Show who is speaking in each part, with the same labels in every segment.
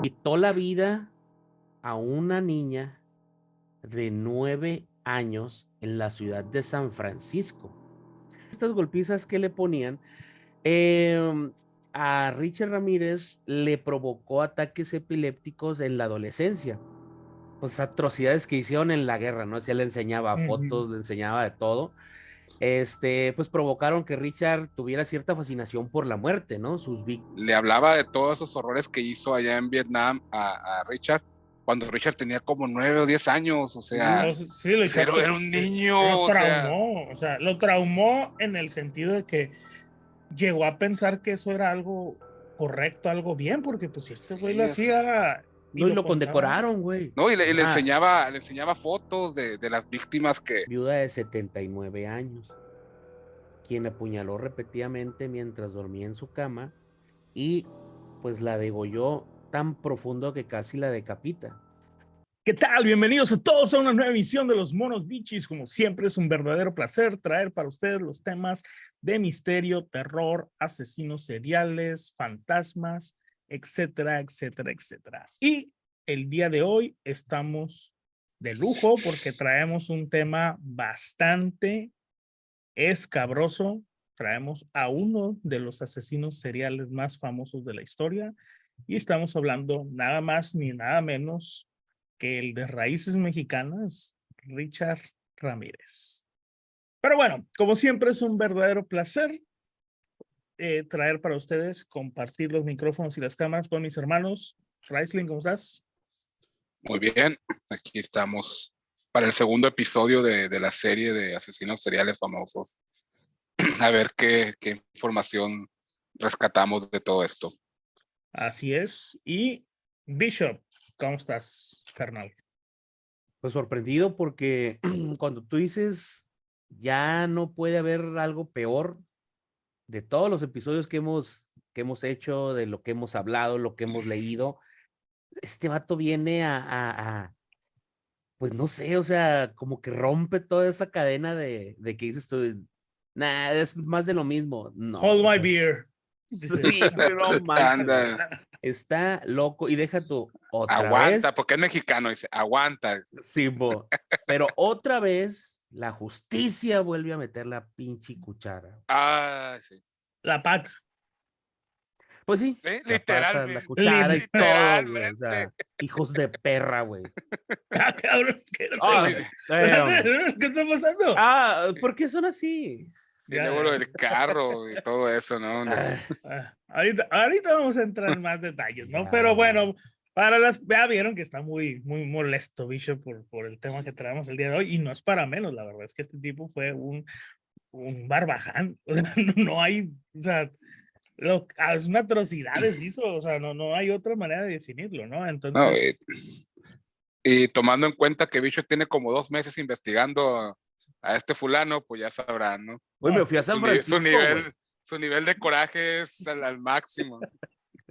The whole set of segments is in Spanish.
Speaker 1: quitó la vida a una niña de 9 años en la ciudad de San Francisco. Estas golpizas que le ponían a Richard Ramírez le provocó ataques epilépticos en la adolescencia. Pues atrocidades que hicieron en la guerra, ¿no? O sea, le enseñaba fotos, le enseñaba de todo. Pues provocaron que Richard tuviera cierta fascinación por la muerte, ¿no?
Speaker 2: Le hablaba de todos esos horrores que hizo allá en Vietnam a Richard, cuando Richard tenía como 9 o 10 años, o sea,
Speaker 3: sí,
Speaker 2: era un niño,
Speaker 3: lo traumó en el sentido de que llegó a pensar que eso era algo correcto, algo bien, porque pues este güey lo hacía...
Speaker 1: No, y lo condecoraron, güey.
Speaker 2: No, y le enseñaba fotos de las víctimas que...
Speaker 1: Viuda de 79 años, quien apuñaló repetidamente mientras dormía en su cama y pues la degolló tan profundo que casi la decapita.
Speaker 3: ¿Qué tal? Bienvenidos a todos a una nueva emisión de Los Monos Bichis. Como siempre es un verdadero placer traer para ustedes los temas de misterio, terror, asesinos seriales, fantasmas, etcétera, etcétera, etcétera. Y el día de hoy estamos de lujo porque traemos un tema bastante escabroso. Traemos a uno de los asesinos seriales más famosos de la historia y estamos hablando nada más ni nada menos que el de raíces mexicanas, Richard Ramírez. Pero bueno, como siempre es un verdadero placer traer para ustedes, compartir los micrófonos y las cámaras con mis hermanos. Raisling, ¿cómo estás?
Speaker 2: Muy bien, aquí estamos para el segundo episodio de la serie de asesinos seriales famosos. A ver qué información rescatamos de todo esto.
Speaker 3: Así es. Y Bishop, ¿cómo estás, carnal?
Speaker 1: Pues sorprendido porque cuando tú dices ya no puede haber algo peor de todos los episodios que hemos hecho, de lo que hemos hablado, lo que hemos leído, este vato viene pues no sé, o sea, como que rompe toda esa cadena de que dices tú, nah, es más de lo mismo. No,
Speaker 3: Hold my beer.
Speaker 1: Sí, no manches, está loco. Y deja tú,
Speaker 2: aguanta,
Speaker 1: vez,
Speaker 2: porque es mexicano, dice, aguanta.
Speaker 1: Sí, pero otra vez la justicia vuelve a meter la pinche cuchara.
Speaker 2: Ah, sí.
Speaker 3: La pata.
Speaker 1: Pues sí,
Speaker 2: la pata,
Speaker 1: la cuchara y todo, güey. O sea, hijos de perra, güey.
Speaker 3: Ah, cabrón. ¿Qué está pasando?
Speaker 1: ¿Por qué son así?
Speaker 2: Y luego lo del carro y todo eso, ¿no?
Speaker 3: Ahorita vamos a entrar en más detalles, ¿no? Pero bueno, ya vieron que está muy molesto Bishop por el tema que traemos el día de hoy, y no es para menos, la verdad es que este tipo fue un barbaján, o sea, no hay, o sea, es una atrocidades hizo, o sea, no hay otra manera de definirlo, ¿no? Entonces...
Speaker 2: y tomando en cuenta que Bishop tiene como 2 meses investigando a este fulano, pues ya sabrán, ¿no?
Speaker 1: Uy, me fui a San Francisco.
Speaker 2: Su nivel de coraje es al máximo.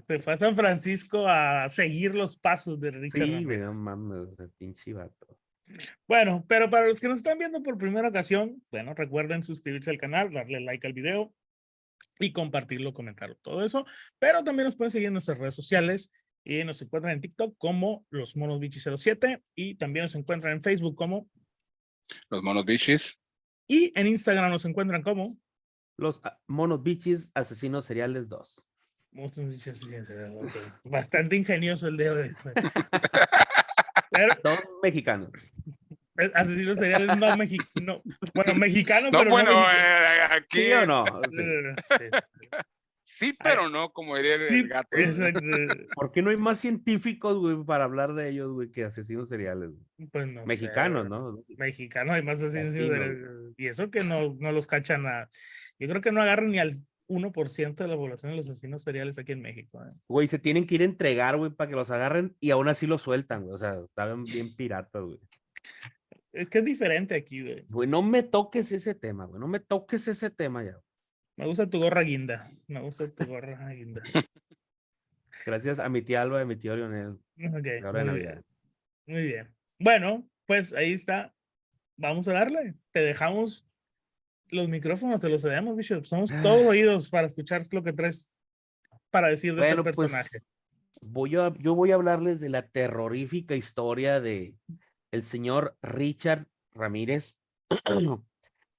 Speaker 3: Se fue a San Francisco a seguir los pasos de Richard.
Speaker 1: Sí, no mames, el pinche vato.
Speaker 3: Bueno, pero para los que nos están viendo por primera ocasión, bueno, recuerden suscribirse al canal, darle like al video y compartirlo, comentarlo, todo eso. Pero también nos pueden seguir en nuestras redes sociales y nos encuentran en TikTok como Los Monos Bichis 07 y también nos encuentran en Facebook como
Speaker 2: Los Monos Bichis.
Speaker 3: Y en Instagram nos encuentran como
Speaker 1: Los Monos Bichis Asesinos Seriales 2.
Speaker 3: Bastante ingenioso el dedo de este.
Speaker 1: Dos mexicanos.
Speaker 3: Asesinos seriales no mexicanos. Bueno, mexicano,
Speaker 2: no,
Speaker 3: pero
Speaker 2: bueno,
Speaker 3: no
Speaker 2: aquí.
Speaker 1: ¿Sí o no?
Speaker 2: Sí, pero no, como diría el gato.
Speaker 1: ¿Por qué no hay más científicos, güey, para hablar de ellos, güey, que asesinos seriales?
Speaker 3: Pues no
Speaker 1: mexicanos,
Speaker 3: sé,
Speaker 1: ¿no?
Speaker 3: Mexicanos hay más asesinos seriales. Y eso que no los cachan a... Yo creo que no agarran ni al 1% de la población de los asesinos seriales aquí en México.
Speaker 1: Güey, se tienen que ir a entregar, güey, para que los agarren y aún así los sueltan, güey. O sea, estaban bien piratas, güey.
Speaker 3: Es que es diferente aquí, güey.
Speaker 1: Güey, no me toques ese tema, güey. No me toques ese tema ya.
Speaker 3: Me gusta tu gorra guinda. Me gusta tu gorra guinda.
Speaker 1: Gracias a mi tía Alba y a mi tío Leonel.
Speaker 3: Okay,
Speaker 1: la hora de Navidad.
Speaker 3: Muy bien. Bueno, pues ahí está. Vamos a darle. Te dejamos los micrófonos, te los cedemos, Bishop. Somos todos oídos para escuchar lo que traes para decir de este personaje.
Speaker 1: yo voy a hablarles de la terrorífica historia de el señor Richard Ramírez.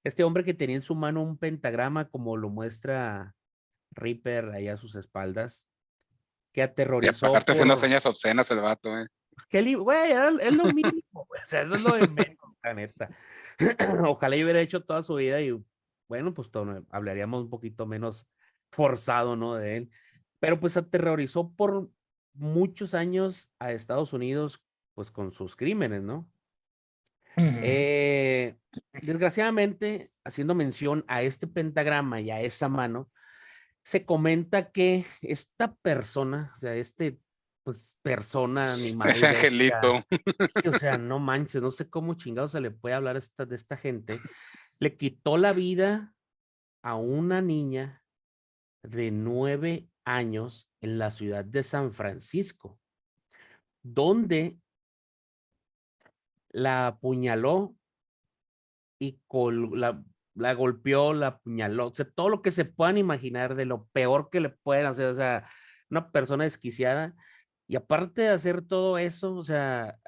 Speaker 1: Este hombre que tenía en su mano un pentagrama, como lo muestra Ripper ahí a sus espaldas, que
Speaker 2: Y
Speaker 1: aterrorizó
Speaker 2: aparte haciendo
Speaker 1: por...
Speaker 2: señas obscenas el vato,
Speaker 1: Güey, es lo mínimo, güey. O sea, eso es lo de menos, la neta. Ojalá yo hubiera hecho toda su vida y, bueno, pues hablaríamos un poquito menos forzado, ¿no? De él. Pero pues aterrorizó por muchos años a Estados Unidos, pues con sus crímenes, ¿no? Eh, Desgraciadamente, haciendo mención a este pentagrama y a esa mano, se comenta que esta persona, o sea, pues, persona, animal,
Speaker 2: ese
Speaker 1: bestia,
Speaker 2: angelito.
Speaker 1: o sea, no manches, no sé cómo chingado se le puede hablar de esta gente, le quitó la vida a una niña de 9 años en la ciudad de San Francisco, donde la apuñaló y la golpeó, la apuñaló, o sea, todo lo que se puedan imaginar de lo peor que le pueden hacer, o sea, una persona desquiciada. Y aparte de hacer todo eso, o sea,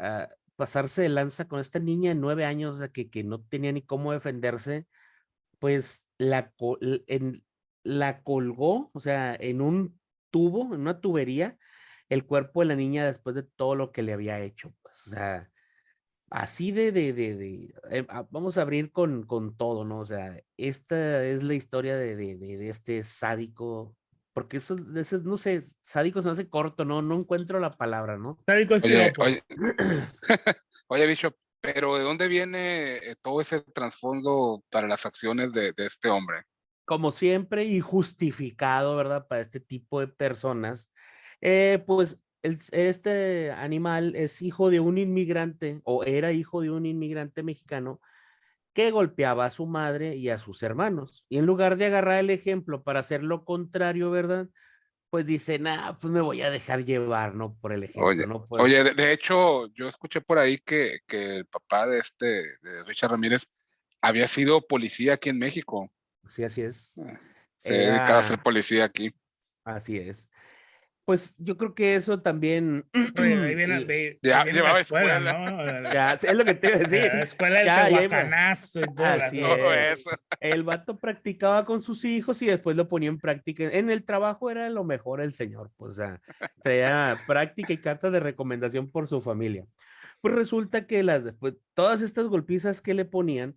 Speaker 1: pasarse de lanza con esta niña de 9 años, o sea, que no tenía ni cómo defenderse, pues la colgó, o sea, en un tubo, en una tubería, el cuerpo de la niña después de todo lo que le había hecho, pues, o sea, así vamos a abrir con todo, ¿no? O sea, esta es la historia de este sádico, porque no sé, sádico se me hace corto, ¿no? No encuentro la palabra, ¿no?
Speaker 3: Sádico es
Speaker 2: Oye,
Speaker 3: piropo.
Speaker 2: oye, oye, Bishop, pero ¿de dónde viene todo ese trasfondo para las acciones de este hombre?
Speaker 1: Como siempre, y justificado, ¿verdad? Para este tipo de personas, pues este animal es hijo de un inmigrante, o era hijo de un inmigrante mexicano, que golpeaba a su madre y a sus hermanos. Y en lugar de agarrar el ejemplo para hacer lo contrario, ¿verdad? Pues dice, nah, pues me voy a dejar llevar, ¿no? Por el ejemplo,
Speaker 2: Oye,
Speaker 1: ¿no? Pues
Speaker 2: oye, de hecho, yo escuché por ahí que el papá de Richard Ramírez, había sido policía aquí en México.
Speaker 1: sí, así es.
Speaker 2: Se dedicaba a ser
Speaker 1: Era,
Speaker 2: policía aquí.
Speaker 1: así es. Pues yo creo que eso también,
Speaker 3: Oye, ahí viene, ahí
Speaker 2: Ya
Speaker 3: viene la
Speaker 2: llevaba
Speaker 3: escuela,
Speaker 2: escuela,
Speaker 3: ¿no?
Speaker 1: ya, es lo que te iba a decir,
Speaker 3: La escuela del
Speaker 1: ya iba.
Speaker 3: tehuacanazo y todo el
Speaker 1: Así
Speaker 2: todo
Speaker 3: asunto.
Speaker 1: es.
Speaker 2: eso.
Speaker 1: El vato practicaba con sus hijos y después lo ponía en práctica. En el trabajo era lo mejor el señor, pues, o sea, traía práctica y cartas de recomendación por su familia. Pues resulta que después, todas estas golpizas que le ponían,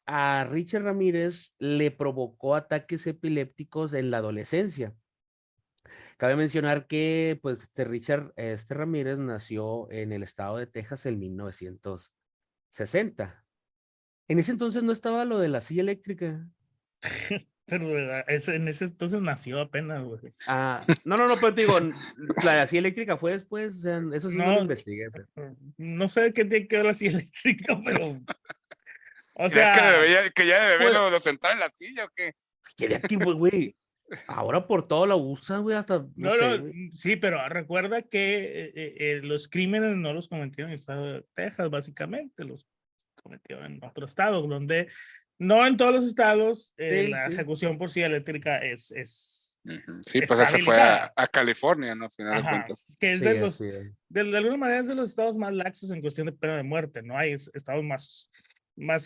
Speaker 1: a Richard Ramírez le provocó ataques epilépticos en la adolescencia. Cabe mencionar que, pues, este Ramírez nació en el estado de Texas en 1960. En ese entonces no estaba lo de la silla eléctrica.
Speaker 3: Pero en ese entonces nació apenas, güey.
Speaker 1: No, pero te digo, la silla eléctrica fue después, o sea, eso sí no lo
Speaker 3: No,
Speaker 1: investigué. Pero...
Speaker 3: no sé qué tiene que ver la silla eléctrica, pero, o
Speaker 2: ¿Crees
Speaker 3: sea,
Speaker 2: que ya de bebé
Speaker 1: Pues,
Speaker 2: lo sentaba en la silla o qué?
Speaker 1: que de aquí, güey, ahora por todo la usan, güey, hasta, no
Speaker 3: no,
Speaker 1: sé,
Speaker 3: no,
Speaker 1: güey.
Speaker 3: sí, pero recuerda que los crímenes no los cometió en el estado de Texas, básicamente, los cometió en otro estado, donde no en todos los estados
Speaker 1: Sí,
Speaker 3: la
Speaker 1: sí,
Speaker 3: ejecución por silla eléctrica
Speaker 2: Ujú. Sí, pues
Speaker 3: está
Speaker 2: él se fue
Speaker 3: habilitada.
Speaker 2: a California, ¿no? Al final de
Speaker 3: Ajá,
Speaker 2: cuentas.
Speaker 3: que es
Speaker 1: sí, así es.
Speaker 3: de alguna manera es de los estados más laxos en cuestión de pena de muerte, ¿no? Hay estados más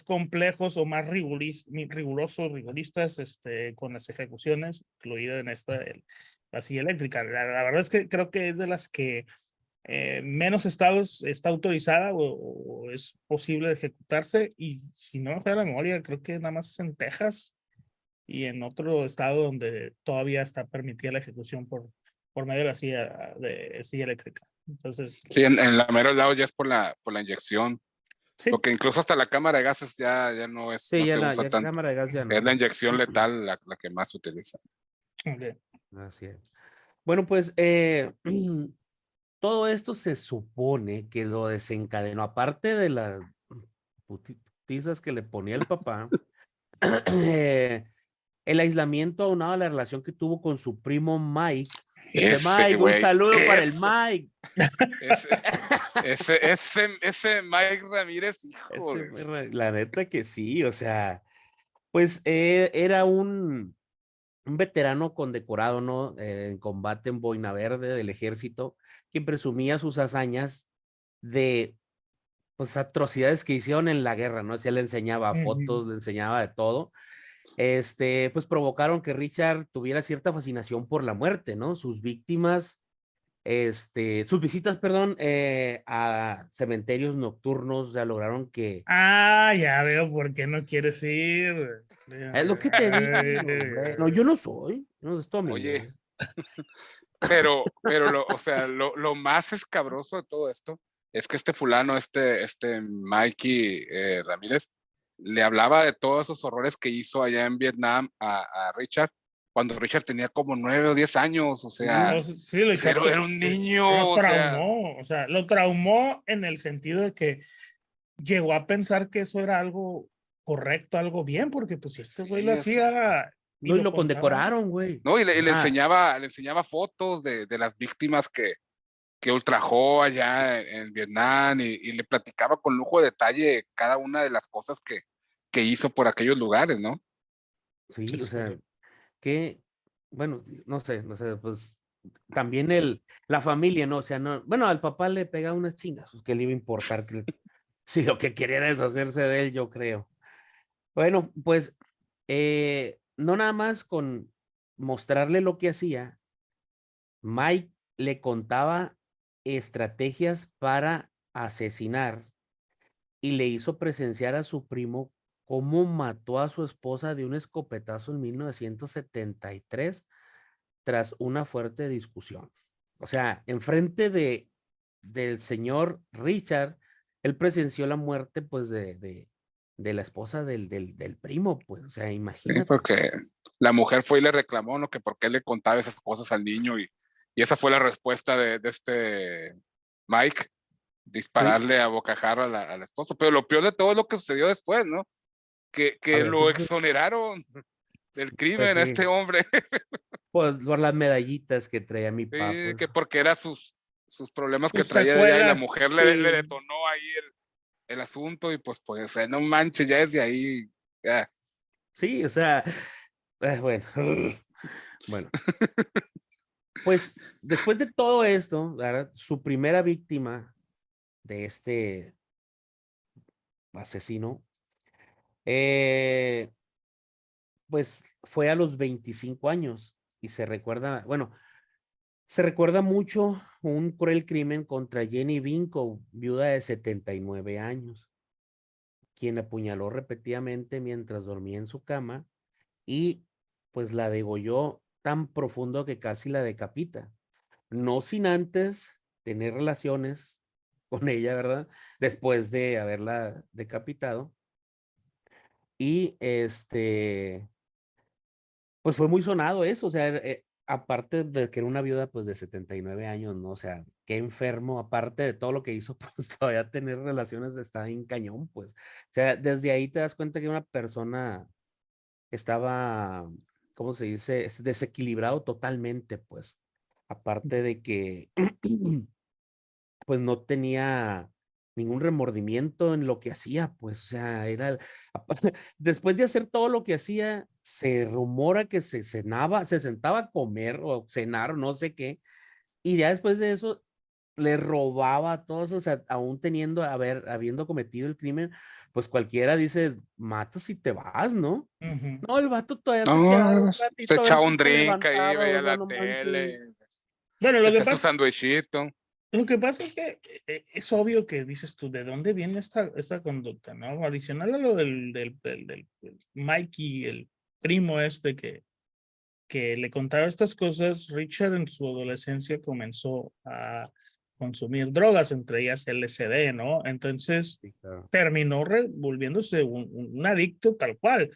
Speaker 3: complejos o más rigurosos, rigoristas, con las ejecuciones, incluida en la silla eléctrica. La verdad es que creo que es de las que menos estados está autorizada o es posible ejecutarse, y si no me falla la memoria, creo que nada más es en Texas y en otro estado donde todavía está permitida la ejecución por medio de silla eléctrica. Entonces,
Speaker 2: Sí, en la mero lado ya es por la inyección.
Speaker 3: sí.
Speaker 2: Porque incluso hasta la cámara de gases ya no es,
Speaker 1: Sí,
Speaker 2: no
Speaker 1: ya
Speaker 2: se usa
Speaker 1: ya
Speaker 2: tanto.
Speaker 1: cámara de gas ya
Speaker 2: Es la
Speaker 1: no.
Speaker 2: inyección letal la que más se utiliza.
Speaker 3: Okay.
Speaker 1: Así es. Bueno, pues todo esto se supone que lo desencadenó, aparte de las putizas que le ponía el papá, el aislamiento aunado a la relación que tuvo con su primo Mike. Ese
Speaker 2: Ese
Speaker 1: Mike, un
Speaker 2: güey,
Speaker 1: saludo para el Mike.
Speaker 2: ese, ese Mike Ramírez, híjoles.
Speaker 1: La neta que sí, o sea, pues era un un veterano condecorado, ¿no? En combate en Boina Verde del ejército, quien presumía sus hazañas de, pues, atrocidades que hicieron en la guerra, ¿no? Así le enseñaba fotos, le enseñaba de todo. Pues provocaron que Richard tuviera cierta fascinación por la muerte, ¿no? Sus víctimas, sus visitas, perdón, a cementerios nocturnos, ya lograron que...
Speaker 3: Ah, ya veo por qué no quieres ir.
Speaker 1: Es lo que te digo, hombre. No, yo no soy, no, es tu
Speaker 2: Oye,
Speaker 1: amigo.
Speaker 2: pero o sea, lo más escabroso de todo esto es que este fulano, este Mikey Ramírez, le hablaba de todos esos horrores que hizo allá en Vietnam a Richard, cuando Richard tenía como 9 o 10 años, o sea,
Speaker 3: Sí, lo
Speaker 2: pues era un
Speaker 3: lo
Speaker 2: niño, o sea,
Speaker 3: traumó, o sea, lo traumó en el sentido de que llegó a pensar que eso era algo correcto, algo bien, porque pues si este güey lo
Speaker 2: sí, o sea,
Speaker 3: hacía y
Speaker 1: No, y
Speaker 3: lo
Speaker 1: lo
Speaker 3: contaba.
Speaker 1: condecoraron, güey.
Speaker 2: no, y
Speaker 1: O sea,
Speaker 2: le enseñaba fotos de las víctimas que ultrajó allá en Vietnam y le platicaba con lujo de detalle cada una de las cosas que hizo por aquellos lugares, ¿no?
Speaker 1: sí, o
Speaker 3: Sí,
Speaker 1: sea, que, bueno, no sé, pues también la familia, ¿no? O sea, no, bueno, al papá le pegaba unas chingas, pues, que le iba a importar que, si lo que quería era deshacerse de él, yo creo. Bueno, pues, no nada más con mostrarle lo que hacía, Mike le contaba estrategias para asesinar y le hizo presenciar a su primo cómo mató a su esposa de un escopetazo en 1973 tras una fuerte discusión. O sea, enfrente del señor Richard, él presenció la muerte, pues, de la esposa del primo, pues, o sea,
Speaker 2: Sí,
Speaker 1: imagínate.
Speaker 2: porque la mujer fue y le reclamó, ¿no? Que por qué le contaba esas cosas al niño y esa fue la respuesta de este Mike,
Speaker 1: Sí,
Speaker 2: dispararle a bocajarro a la esposa. Pero lo peor de todo es lo que sucedió después, ¿no?
Speaker 1: a
Speaker 2: Que
Speaker 1: ver,
Speaker 2: lo exoneraron del
Speaker 1: pues
Speaker 2: crimen a este
Speaker 1: sí,
Speaker 2: hombre.
Speaker 1: pues por las medallitas que traía mi papá,
Speaker 2: Sí,
Speaker 1: pues.
Speaker 2: que porque era sus problemas que
Speaker 3: sus
Speaker 2: traía de allá y la
Speaker 3: secuelas,
Speaker 2: mujer le
Speaker 3: sí.
Speaker 2: detonó ahí el asunto y pues no manches, ya desde ahí, ya.
Speaker 1: Sí, o sea, bueno, bueno, pues después de todo esto, ¿verdad? Su primera víctima de este asesino, eh, pues fue a los 25 años y se recuerda, bueno, se recuerda mucho un cruel crimen contra Jenny Vinco, viuda de 79 años, quien apuñaló repetidamente mientras dormía en su cama y pues la degolló tan profundo que casi la decapita, no sin antes tener relaciones con ella, ¿verdad? Después de haberla decapitado. Y pues fue muy sonado eso, o sea, aparte de que era una viuda pues de 79 años, ¿no? O sea, qué enfermo, aparte de todo lo que hizo, pues todavía tener relaciones está en cañón, pues. O sea, desde ahí te das cuenta que una persona estaba, ¿cómo se dice? Desequilibrado totalmente, pues. Aparte de que, pues no tenía ningún remordimiento en lo que hacía, pues, o sea, después de hacer todo lo que hacía, se rumora que se sentaba a comer o cenar o no sé qué, y ya después de eso le robaba a todos, o sea, aún habiendo cometido el crimen, pues cualquiera dice, matas y te vas, ¿no?
Speaker 3: Ujú.
Speaker 1: No, el vato todavía se quedaba
Speaker 2: No,
Speaker 1: un
Speaker 2: se
Speaker 1: ratito a ver
Speaker 2: echaba
Speaker 1: si
Speaker 2: un
Speaker 1: se
Speaker 2: drink ahí,
Speaker 1: levantaba,
Speaker 2: veía
Speaker 1: o sea,
Speaker 2: la
Speaker 1: no manches.
Speaker 2: tele,
Speaker 3: Bueno,
Speaker 2: se hacía su sandwichito.
Speaker 3: lo que pasa es que es obvio que dices tú, ¿de dónde viene esta conducta, no? Adicional a lo del Mikey, el primo este que le contaba estas cosas, Richard en su adolescencia comenzó a consumir drogas, entre ellas LSD, ¿no? Entonces
Speaker 1: Sí, claro.
Speaker 3: terminó volviéndose un adicto tal cual.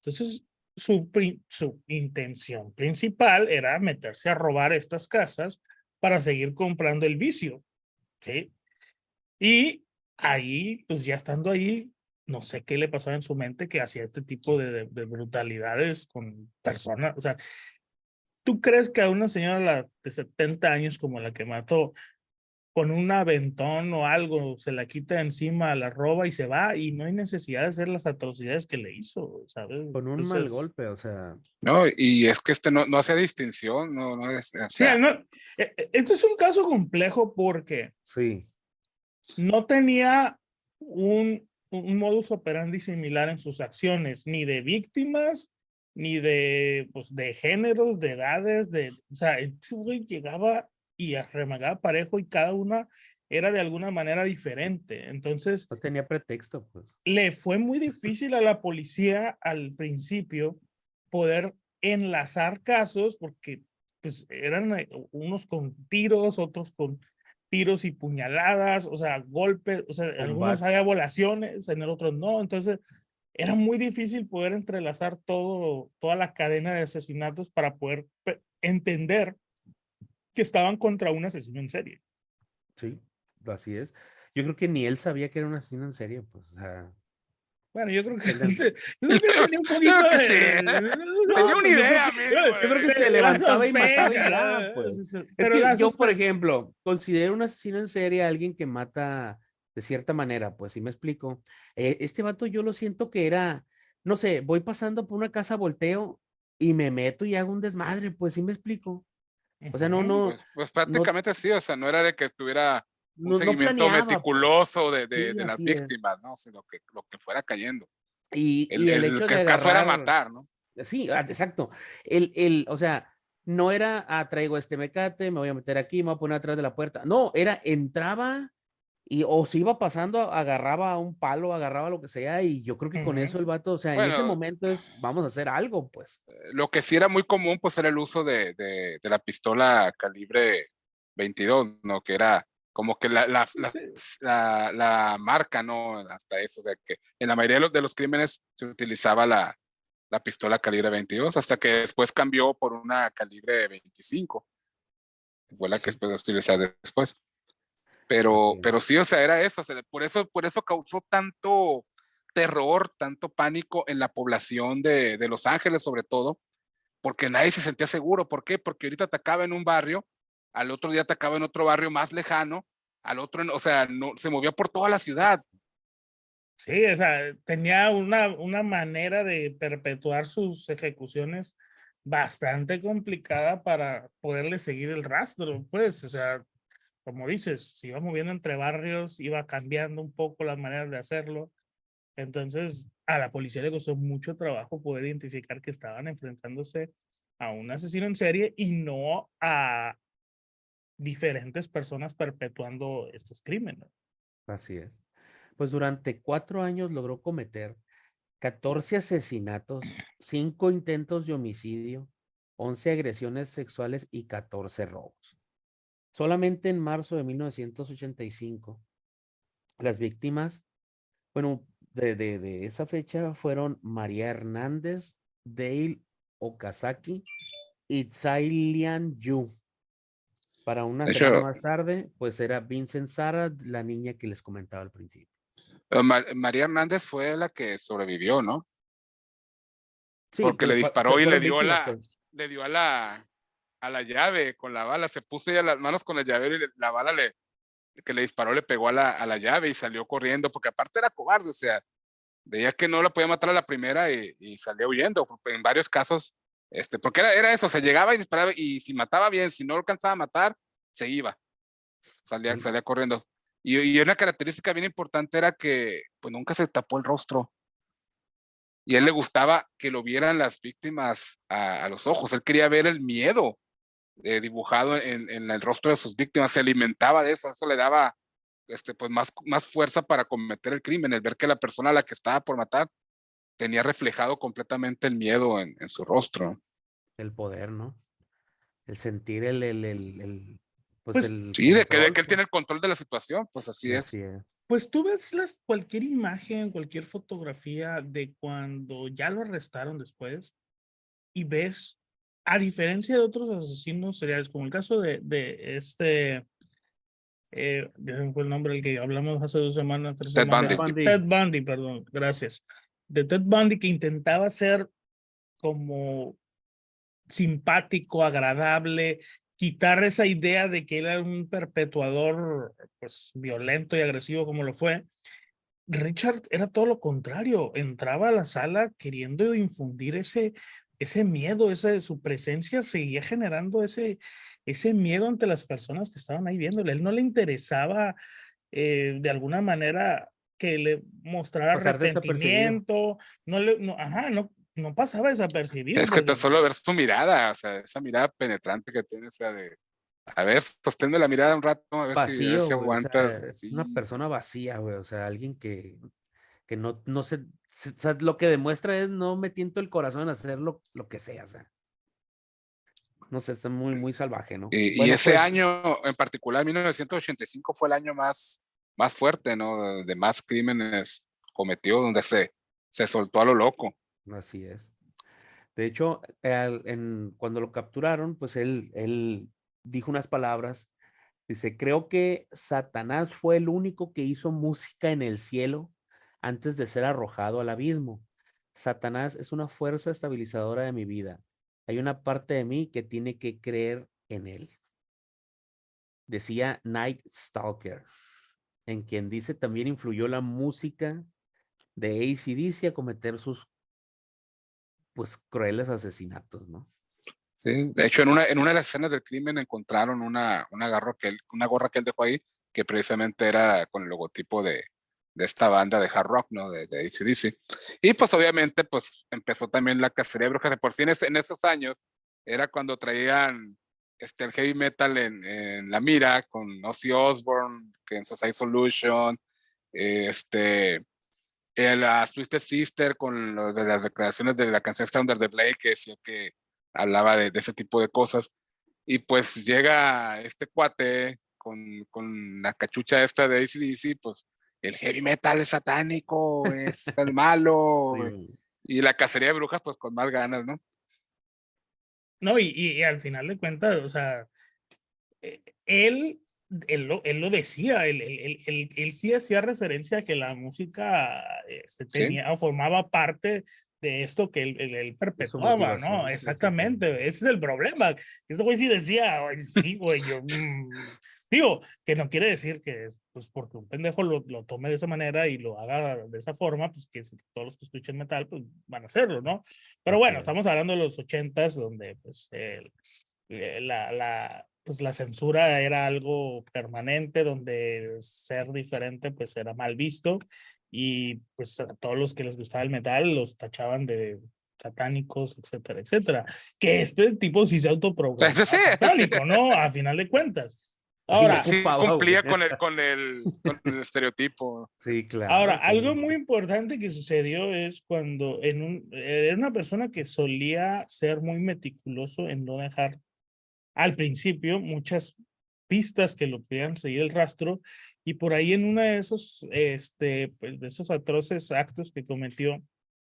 Speaker 3: Entonces, su intención principal era meterse a robar estas casas para seguir comprando el vicio, ¿sí? Y ahí, pues ya estando ahí, no sé qué le pasaba en su mente que hacía este tipo de brutalidades con personas. O sea, ¿tú crees que a una señora de 70 años como la que mató con un aventón o algo, se la quita encima, la roba y se va, y no hay necesidad de hacer las atrocidades que le hizo, ¿sabes?
Speaker 1: Con un mal golpe, o sea.
Speaker 2: No, y es que no hace distinción, no es, o
Speaker 3: Mira,
Speaker 2: sea,
Speaker 3: no, esto es un caso complejo porque
Speaker 1: Sí,
Speaker 3: no tenía un modus operandi similar en sus acciones, ni de víctimas, ni de, pues, de géneros, de edades, o sea, el güey llegaba y arremangaba parejo y cada una era de alguna manera diferente. Entonces,
Speaker 1: no tenía pretexto, pues.
Speaker 3: le fue muy difícil a la policía al principio poder enlazar casos porque pues eran unos con tiros, otros con tiros y puñaladas, o sea, golpes, o sea, en algunos
Speaker 1: Combats.
Speaker 3: había violaciones, en el otro no, entonces era muy difícil poder entrelazar toda la cadena de asesinatos para poder entender que estaban contra un asesino en serie.
Speaker 1: Sí, así es. Yo creo que ni él sabía que era un asesino en serie, pues, o sea,
Speaker 3: Bueno, yo creo que,
Speaker 1: él-
Speaker 3: yo creo que él tenía un
Speaker 2: yo
Speaker 3: poquito
Speaker 2: creo que sí,
Speaker 3: de...
Speaker 2: tenía
Speaker 3: No,
Speaker 2: una
Speaker 3: pues yo creo
Speaker 2: idea,
Speaker 3: que,
Speaker 2: mínimo,
Speaker 1: yo creo que
Speaker 2: de-
Speaker 1: se
Speaker 3: la
Speaker 1: levantaba y mataba y ya,
Speaker 3: sospecha,
Speaker 1: pues. Es
Speaker 3: pero
Speaker 1: que
Speaker 3: la
Speaker 1: yo, por
Speaker 3: sospecha.
Speaker 1: ejemplo, considero un asesino en serie a alguien que mata de cierta manera, pues, si me explico. Este vato yo lo siento que era, no sé, voy pasando por una casa, volteo y me meto y hago un desmadre, pues, si me explico. O sea,
Speaker 2: pues
Speaker 1: no,
Speaker 2: prácticamente sí, o sea, no era de que tuviera un
Speaker 1: no
Speaker 2: seguimiento
Speaker 1: planeaba, pues.
Speaker 2: meticuloso
Speaker 1: Sí,
Speaker 2: de las
Speaker 1: así es.
Speaker 2: víctimas, ¿no? Sino que lo que fuera cayendo.
Speaker 1: Y el hecho de
Speaker 2: El caso era
Speaker 1: agarrar,
Speaker 2: matar, ¿no?
Speaker 1: sí, exacto. O sea, no era, traigo este mecate, me voy a meter aquí, me voy a poner atrás de la puerta. No, era, entraba y o se iba pasando, agarraba un palo, agarraba lo que sea, y yo creo que con eso el vato, o sea, en ese
Speaker 2: Bueno,
Speaker 1: momento es, vamos a hacer algo, pues.
Speaker 2: lo que sí era muy común, pues era el uso de la pistola calibre 22, ¿no? Que era como que la marca, ¿no? Hasta eso, o sea, que en la mayoría de los crímenes se utilizaba la pistola calibre 22, hasta que después cambió por una calibre 25, que fue la que
Speaker 1: Sí,
Speaker 2: después de utilizar después.
Speaker 1: así es.
Speaker 2: Pero sí, o sea, era eso, o sea, por eso causó tanto terror, tanto pánico en la población de Los Ángeles, sobre todo, porque nadie se sentía seguro. ¿Por qué? Porque ahorita atacaba en un barrio, al otro día atacaba en otro barrio más lejano, al otro, o sea, no, se movía por toda la ciudad.
Speaker 3: Sí, o sea, tenía una manera de perpetuar sus ejecuciones bastante complicada para poderle seguir el rastro, pues, o sea, como dices, se iba moviendo entre barrios, iba cambiando un poco las maneras de hacerlo. Entonces, a la policía le costó mucho trabajo poder identificar que estaban enfrentándose a un asesino en serie y no a diferentes personas perpetuando estos crímenes.
Speaker 1: Así es. Pues durante 4 años logró cometer 14 asesinatos, 5 intentos de homicidio, 11 agresiones sexuales y 14 robos. Solamente en marzo de 1985, las víctimas, bueno, de esa fecha fueron María Hernández, Dale Okazaki y Tsai Lian Yu. Para una
Speaker 2: De
Speaker 1: semana
Speaker 2: hecho,
Speaker 1: más tarde, pues era Vincent Sara, la niña que les comentaba al principio.
Speaker 2: María Hernández fue la que sobrevivió, ¿no?
Speaker 1: Sí,
Speaker 2: Porque
Speaker 1: pues
Speaker 2: le disparó y
Speaker 1: fueron víctimas, pues.
Speaker 2: le dio a la llave con la bala, se puso ya las manos con el llavero y la bala que le disparó le pegó a la llave y salió corriendo, porque aparte era cobarde, o sea, veía que no la podía matar a la primera y salía huyendo, en varios casos, porque era eso, se llegaba y disparaba y si mataba bien, si no lo alcanzaba a matar, se iba,
Speaker 1: Sí.
Speaker 2: salía corriendo. Y una característica bien importante era que pues nunca se tapó el rostro. Y a él le gustaba que lo vieran las víctimas a los ojos. Él quería ver el miedo dibujado en el rostro de sus víctimas. Se alimentaba de eso. Eso le daba pues más fuerza para cometer el crimen. El ver que la persona a la que estaba por matar tenía reflejado completamente el miedo en su rostro.
Speaker 1: El poder, ¿no? El sentir pues
Speaker 3: Pues,
Speaker 1: el
Speaker 2: Sí, de
Speaker 1: control,
Speaker 2: que él
Speaker 1: pues.
Speaker 2: tiene el control de la situación. Pues así es.
Speaker 1: Así es.
Speaker 3: pues tú ves cualquier imagen, cualquier fotografía de cuando ya lo arrestaron después y ves, a diferencia de otros asesinos seriales, como el caso de este, ya se me fue el nombre del que hablamos hace 2 semanas, 3 semanas,
Speaker 2: Ted
Speaker 1: Ted
Speaker 2: Bundy.
Speaker 3: Ted
Speaker 1: Bundy.
Speaker 3: Bundy, perdón, gracias. De Ted Bundy que intentaba ser como simpático, agradable, quitar esa idea de que él era un perpetuador, pues, violento y agresivo como lo fue. Richard era todo lo contrario, entraba a la sala queriendo infundir ese miedo, su presencia seguía generando ese miedo ante las personas que estaban ahí viéndole. Él no le interesaba de alguna manera que le mostrara
Speaker 1: Pasar desapercibido.
Speaker 3: arrepentimiento, no pasaba desapercibido.
Speaker 2: Es que tan solo ver su mirada, o sea, esa mirada penetrante que tiene, o sea, de, a ver, sosténme la mirada un rato, a ver
Speaker 1: Vacío,
Speaker 2: si
Speaker 1: güey, o sea,
Speaker 2: aguantas.
Speaker 1: es una
Speaker 2: Sí,
Speaker 1: persona vacía, güey, o sea, alguien que no o sea, lo que demuestra es no me tiento el corazón en hacer lo que sea, o sea, no sé, está muy salvaje, ¿no?
Speaker 2: y
Speaker 1: Bueno,
Speaker 2: ese
Speaker 1: pues,
Speaker 2: año en particular, 1985, fue el año más fuerte, ¿no? De más crímenes cometió, donde se soltó a lo loco.
Speaker 1: así es. De hecho, cuando lo capturaron, pues él dijo unas palabras. Dice, creo que Satanás fue el único que hizo música en el cielo antes de ser arrojado al abismo. Satanás es una fuerza estabilizadora de mi vida. Hay una parte de mí que tiene que creer en él. Decía Night Stalker, en quien dice también influyó la música de AC/DC a cometer sus pues crueles asesinatos, ¿no?
Speaker 2: Sí, de hecho, en una de las escenas del crimen encontraron una gorra que él dejó ahí, que precisamente era con el logotipo de esta banda de hard rock, ¿no? De AC/DC. Y pues obviamente, pues empezó también la cacería de brujas. De por sí en esos años era cuando traían el heavy metal en la mira, con Ozzy Osbourne, que en Society Solution, la Twisted Sister con lo de las declaraciones de la canción Standard de Blake, que decía que hablaba de ese tipo de cosas. Y pues llega este cuate con la cachucha esta de AC/DC, pues el heavy metal es satánico, es el malo.
Speaker 1: Sí.
Speaker 2: Y la cacería de brujas, pues con más ganas, ¿no?
Speaker 3: No, y al final de cuentas, o sea, él, él lo decía, él sí hacía referencia a que la música
Speaker 2: Sí.
Speaker 3: tenía o formaba parte de esto que él
Speaker 1: De su
Speaker 3: perpetuaba, ¿no?
Speaker 1: motivación,
Speaker 3: Exactamente,
Speaker 1: exactamente.
Speaker 3: ese es el problema. Ese güey sí decía, "Ay, sí, güey, yo, digo, que no quiere decir que, pues, porque un pendejo lo tome de esa manera y lo haga de esa forma, pues, que todos los que escuchen metal, pues, van a hacerlo, ¿no? Pero
Speaker 1: Así
Speaker 3: bueno,
Speaker 1: es.
Speaker 3: estamos hablando de los 80s, donde, pues, pues la censura era algo permanente, donde ser diferente pues era mal visto y pues a todos los que les gustaba el metal los tachaban de satánicos, etcétera, etcétera. Que este tipo sí se
Speaker 2: Ese sí,
Speaker 3: autoproclamaba
Speaker 2: ese
Speaker 3: satánico, ¿no? A final de cuentas.
Speaker 1: Y lo
Speaker 3: Ahora,
Speaker 2: sí
Speaker 1: ocupaba, güey.
Speaker 2: cumplía con el estereotipo.
Speaker 1: Sí,
Speaker 3: ahora,
Speaker 1: claro,
Speaker 3: algo
Speaker 1: pues.
Speaker 3: muy importante que sucedió es cuando era una persona que solía ser muy meticuloso en no dejar al principio muchas pistas que lo podían seguir el rastro y por ahí en uno de esos, pues, de esos atroces actos que cometió,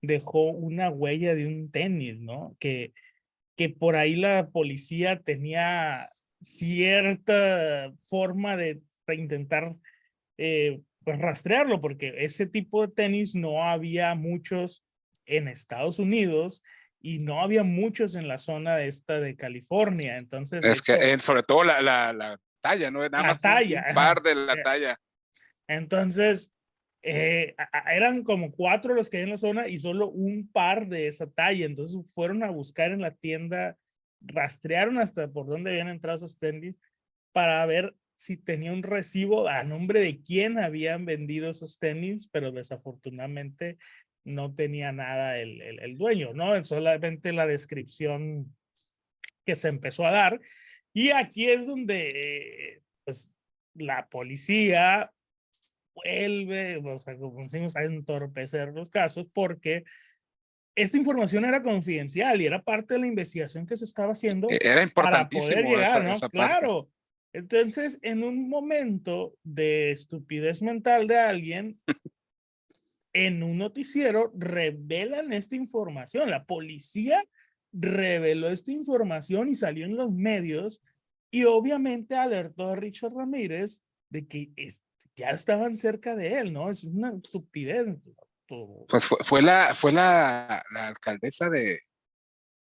Speaker 3: dejó una huella de un tenis, ¿no? Que por ahí la policía tenía cierta forma de intentar pues rastrearlo, porque ese tipo de tenis no había muchos en Estados Unidos y no había muchos en la zona esta de California. Entonces,
Speaker 2: Es que
Speaker 3: esto,
Speaker 2: sobre todo la talla, ¿no? Nada
Speaker 3: la
Speaker 2: más
Speaker 3: talla.
Speaker 2: un
Speaker 3: Ajá.
Speaker 2: par de la talla.
Speaker 3: Entonces, eran como 4 los que hay en la zona y solo un par de esa talla. Entonces fueron a buscar en la tienda, rastrearon hasta por dónde habían entrado esos tenis para ver si tenía un recibo a nombre de quién habían vendido esos tenis, pero desafortunadamente no tenía nada el dueño, ¿no? Solamente la descripción que se empezó a dar. Y aquí es donde, pues, la policía vuelve, o sea, como decimos, a entorpecer los casos porque esta información era confidencial y era parte de la investigación que se estaba haciendo
Speaker 2: Era
Speaker 3: para poder
Speaker 2: importantísimo
Speaker 3: llegar, ¿no?
Speaker 2: esa parte.
Speaker 3: Claro. Entonces, en un momento de estupidez mental de alguien, en un noticiero revelan esta información. La policía reveló esta información y salió en los medios y obviamente alertó a Richard Ramírez de que ya estaban cerca de él, ¿no? Es una estupidez.
Speaker 2: Pues fue la alcaldesa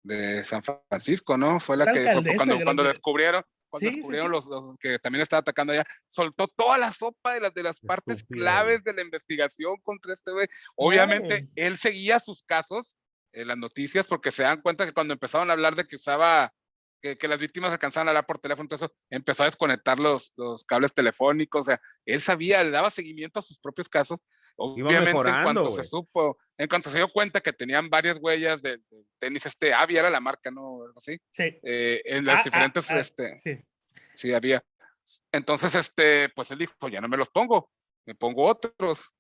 Speaker 2: de San Francisco, ¿no? Fue la
Speaker 3: La
Speaker 2: que fue
Speaker 3: alcaldesa,
Speaker 2: cuando
Speaker 3: creo que-
Speaker 2: descubrieron,
Speaker 3: Sí, sí, sí.
Speaker 2: los que también estaba atacando allá, soltó toda la sopa de las partes
Speaker 1: Estúpida, güey.
Speaker 2: claves de la investigación contra este güey.
Speaker 3: Claro.
Speaker 2: Obviamente, él seguía sus casos en las noticias porque se dan cuenta que cuando empezaron a hablar de que usaba, que las víctimas alcanzaban a hablar por teléfono, entonces empezó a desconectar los cables telefónicos, o sea, él sabía, le daba seguimiento a sus propios casos.
Speaker 1: Iba
Speaker 2: Obviamente,
Speaker 1: mejorando, güey.
Speaker 2: en cuanto se dio cuenta que tenían varias huellas de tenis, Avia era la marca, ¿no? Algo así.
Speaker 3: Sí.
Speaker 2: En las diferentes,
Speaker 3: Sí.
Speaker 2: sí había. Entonces, pues él dijo, ya no me los pongo, me pongo otros.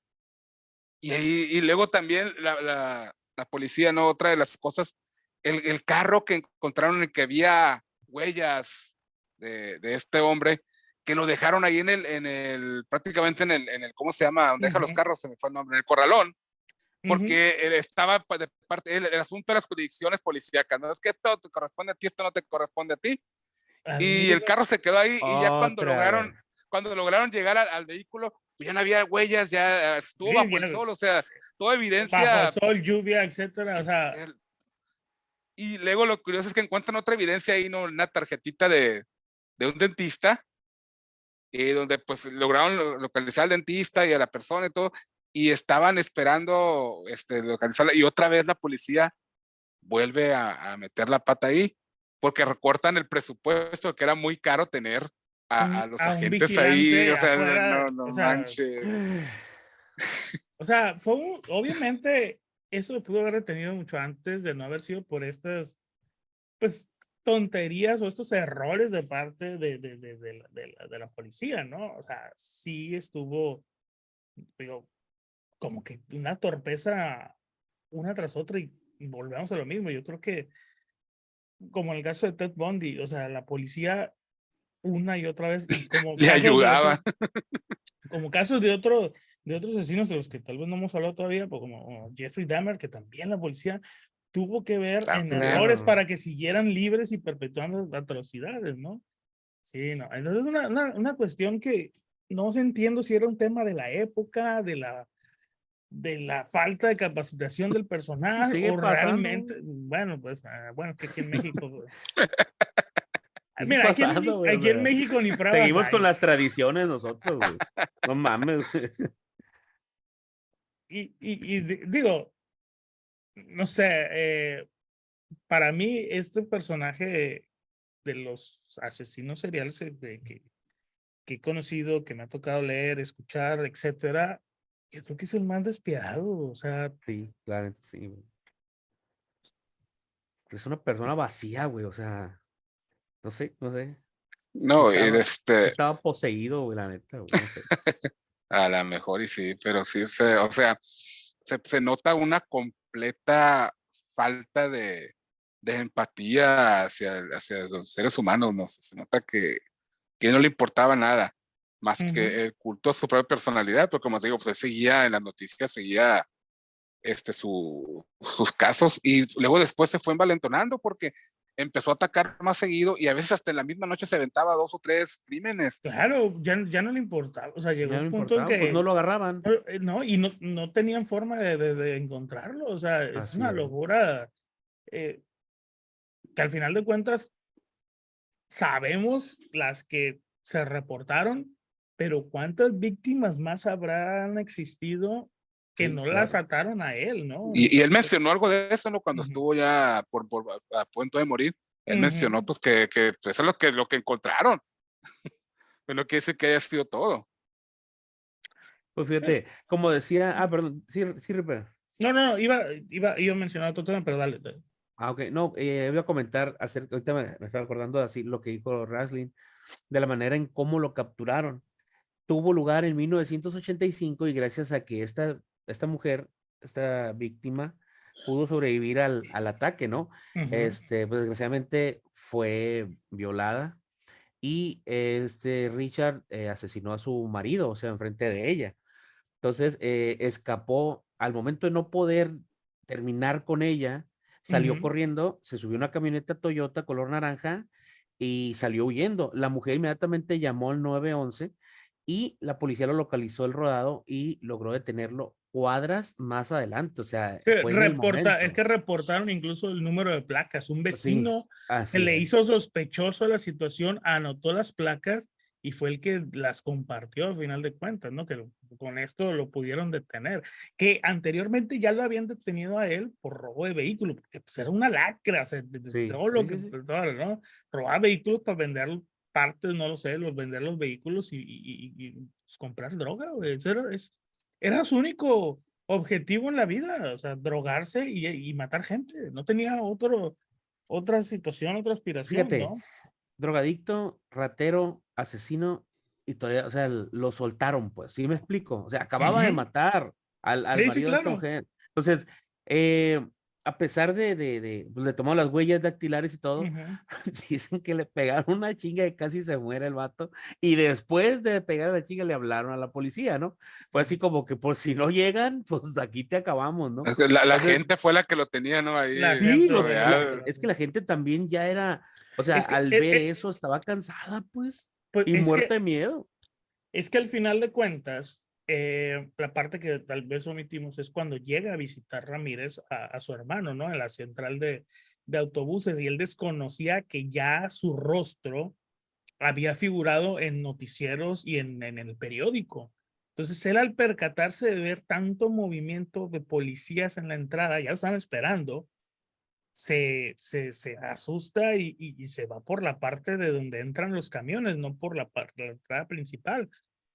Speaker 2: Y luego también la policía, ¿no? Otra de las cosas, el carro que encontraron en el que había huellas de este hombre, que lo dejaron ahí prácticamente en el, ¿cómo se llama? Donde deja los carros, se me fue el nombre, en el corralón, porque él estaba de parte, el asunto de las jurisdicciones policíacas, ¿no? Es que esto te corresponde a ti, esto no te corresponde a ti. Y el carro se quedó ahí y ya cuando lograron llegar al vehículo, pues ya no había huellas, ya estuvo bajo el sol, o sea, toda evidencia.
Speaker 3: Bajo sol, lluvia, etcétera, o sea.
Speaker 2: Y luego lo curioso es que encuentran otra evidencia ahí, ¿no? Una tarjetita de un dentista, donde pues lograron localizar al dentista y a la persona y todo, y estaban esperando localizarla, y otra vez la policía vuelve a meter la pata ahí, porque recortan el presupuesto, que era muy caro tener a los agentes ahí, o sea,
Speaker 3: afuera,
Speaker 2: no
Speaker 3: o sea,
Speaker 2: manches.
Speaker 3: O sea, obviamente, eso lo pudo haber detenido mucho antes de no haber sido por estas, pues, tonterías o estos errores de parte de la policía, ¿no? O sea, sí estuvo, digo, como que una torpeza una tras otra y volvemos a lo mismo. Yo creo que, como en el caso de Ted Bundy, o sea, la policía una y otra vez, y como
Speaker 2: le ayudaba.
Speaker 3: Como casos de otros asesinos de los que tal vez no hemos hablado todavía, pues como Jeffrey Dahmer, que también la policía tuvo que ver en errores para que siguieran libres y perpetuando atrocidades, ¿no? Sí, no. Entonces es una cuestión que no se entiendo si era un tema de la época, de la falta de capacitación del personal,
Speaker 1: Sigue
Speaker 3: o
Speaker 1: pasando.
Speaker 3: realmente, bueno, pues, bueno, que aquí en México.
Speaker 1: Sigue
Speaker 3: Mira,
Speaker 1: pasando, güey,
Speaker 3: aquí en México ni pruebas
Speaker 1: seguimos
Speaker 3: hay.
Speaker 1: con las tradiciones nosotros, güey. No mames, güey.
Speaker 3: Y digo, no sé, para mí este personaje de los asesinos seriales que he conocido, que me ha tocado leer, escuchar, etcétera, yo creo que es el más despiadado, o sea.
Speaker 1: Sí, claro, sí, güey. Es una persona vacía, güey, o sea, no sé.
Speaker 2: No,
Speaker 1: Estaba poseído, güey, la neta, güey, no sé.
Speaker 2: a lo mejor y sí, pero sí, o sea, se nota una completa falta de empatía hacia los seres humanos, ¿no? Se nota que no le importaba nada, más que el culto a su propia personalidad, porque como te digo, pues él seguía en las noticias, seguía sus casos, y luego después se fue envalentonando porque empezó a atacar más seguido, y a veces hasta en la misma noche se aventaba 2 o 3 crímenes.
Speaker 3: Claro, ya no le importaba, o sea, llegó
Speaker 1: Ya no
Speaker 3: un punto en
Speaker 1: importaba, pues no
Speaker 3: que
Speaker 1: lo agarraban.
Speaker 3: no, y no tenían forma de encontrarlo, o sea, es
Speaker 1: Así
Speaker 3: una
Speaker 1: es.
Speaker 3: locura, que al final de cuentas sabemos las que se reportaron, pero ¿cuántas víctimas más habrán existido que
Speaker 1: Sí,
Speaker 3: no las
Speaker 1: claro.
Speaker 3: ataron a él, ¿no?
Speaker 2: Y él mencionó algo de eso, ¿no? Cuando estuvo ya a punto de morir, él mencionó pues que pues, eso es lo que encontraron. Pero no quiere decir que haya sido todo.
Speaker 1: Pues fíjate, como decía, perdón, sí, Ripper.
Speaker 3: No, iba a mencionar otro tema, pero dale.
Speaker 1: Ok, no, voy a comentar acerca, ahorita me estaba acordando así lo que dijo Raslin, de la manera en cómo lo capturaron. Tuvo lugar en 1985 y gracias a que esta mujer, esta víctima, pudo sobrevivir al ataque, ¿no? Pues desgraciadamente fue violada y Richard asesinó a su marido, o sea, enfrente de ella. Entonces, escapó al momento de no poder terminar con ella, salió corriendo, se subió a una camioneta Toyota color naranja y salió huyendo. La mujer inmediatamente llamó al 911 y la policía lo localizó el rodado y logró detenerlo cuadras más adelante, o sea,
Speaker 3: Sí,
Speaker 1: fue en el
Speaker 3: es que
Speaker 1: momento.
Speaker 3: reportaron incluso el número de placas. Un
Speaker 1: Sí,
Speaker 3: vecino que
Speaker 1: así
Speaker 3: le
Speaker 1: es.
Speaker 3: hizo sospechoso la situación, anotó las placas y fue el que las compartió al final de cuentas, ¿no? Que con esto lo pudieron detener. Que anteriormente ya lo habían detenido a él por robo de vehículo, porque pues era una lacra, o sea, de
Speaker 1: Sí,
Speaker 3: todo lo
Speaker 1: sí,
Speaker 3: que,
Speaker 1: sí, sí.
Speaker 3: todo, ¿no? Robar vehículos para vender partes, no lo sé, vender los vehículos y, pues, comprar droga, güey. Eso era su único objetivo en la vida, o sea, drogarse y matar gente. No tenía otra situación, otra aspiración,
Speaker 1: Fíjate,
Speaker 3: ¿no?
Speaker 1: drogadicto, ratero, asesino, y todavía, o sea, lo soltaron, pues, ¿sí me explico? O sea, acababa de
Speaker 3: Ujú.
Speaker 1: matar al
Speaker 3: Sí, sí,
Speaker 1: marido de esta
Speaker 3: claro.
Speaker 1: mujer. Entonces, a pesar pues, le tomó las huellas dactilares y todo,
Speaker 3: Ujú.
Speaker 1: dicen que le pegaron una chinga y casi se muere el vato, y después de pegar a la chinga le hablaron a la policía, ¿no? Fue así como que, por si no llegan, pues aquí te acabamos, ¿no?
Speaker 2: Es que la
Speaker 1: Entonces,
Speaker 2: gente fue la que lo tenía, ¿no? Ahí
Speaker 3: La
Speaker 1: sí,
Speaker 3: gente fue la que
Speaker 2: rodeado.
Speaker 3: lo...
Speaker 1: es que la gente también ya era, o sea,
Speaker 3: Es que,
Speaker 1: al ver eso estaba cansada, pues,
Speaker 3: pues,
Speaker 1: y muerta de miedo.
Speaker 3: es que al final de cuentas, la parte que tal vez omitimos es cuando llega a visitar Ramírez a su hermano, ¿no? En la central de autobuses y él desconocía que ya su rostro había figurado en noticieros y en el periódico. Entonces él al percatarse de ver tanto movimiento de policías en la entrada, ya lo estaban esperando, se asusta y se va por la parte de donde entran los camiones, no por la entrada principal.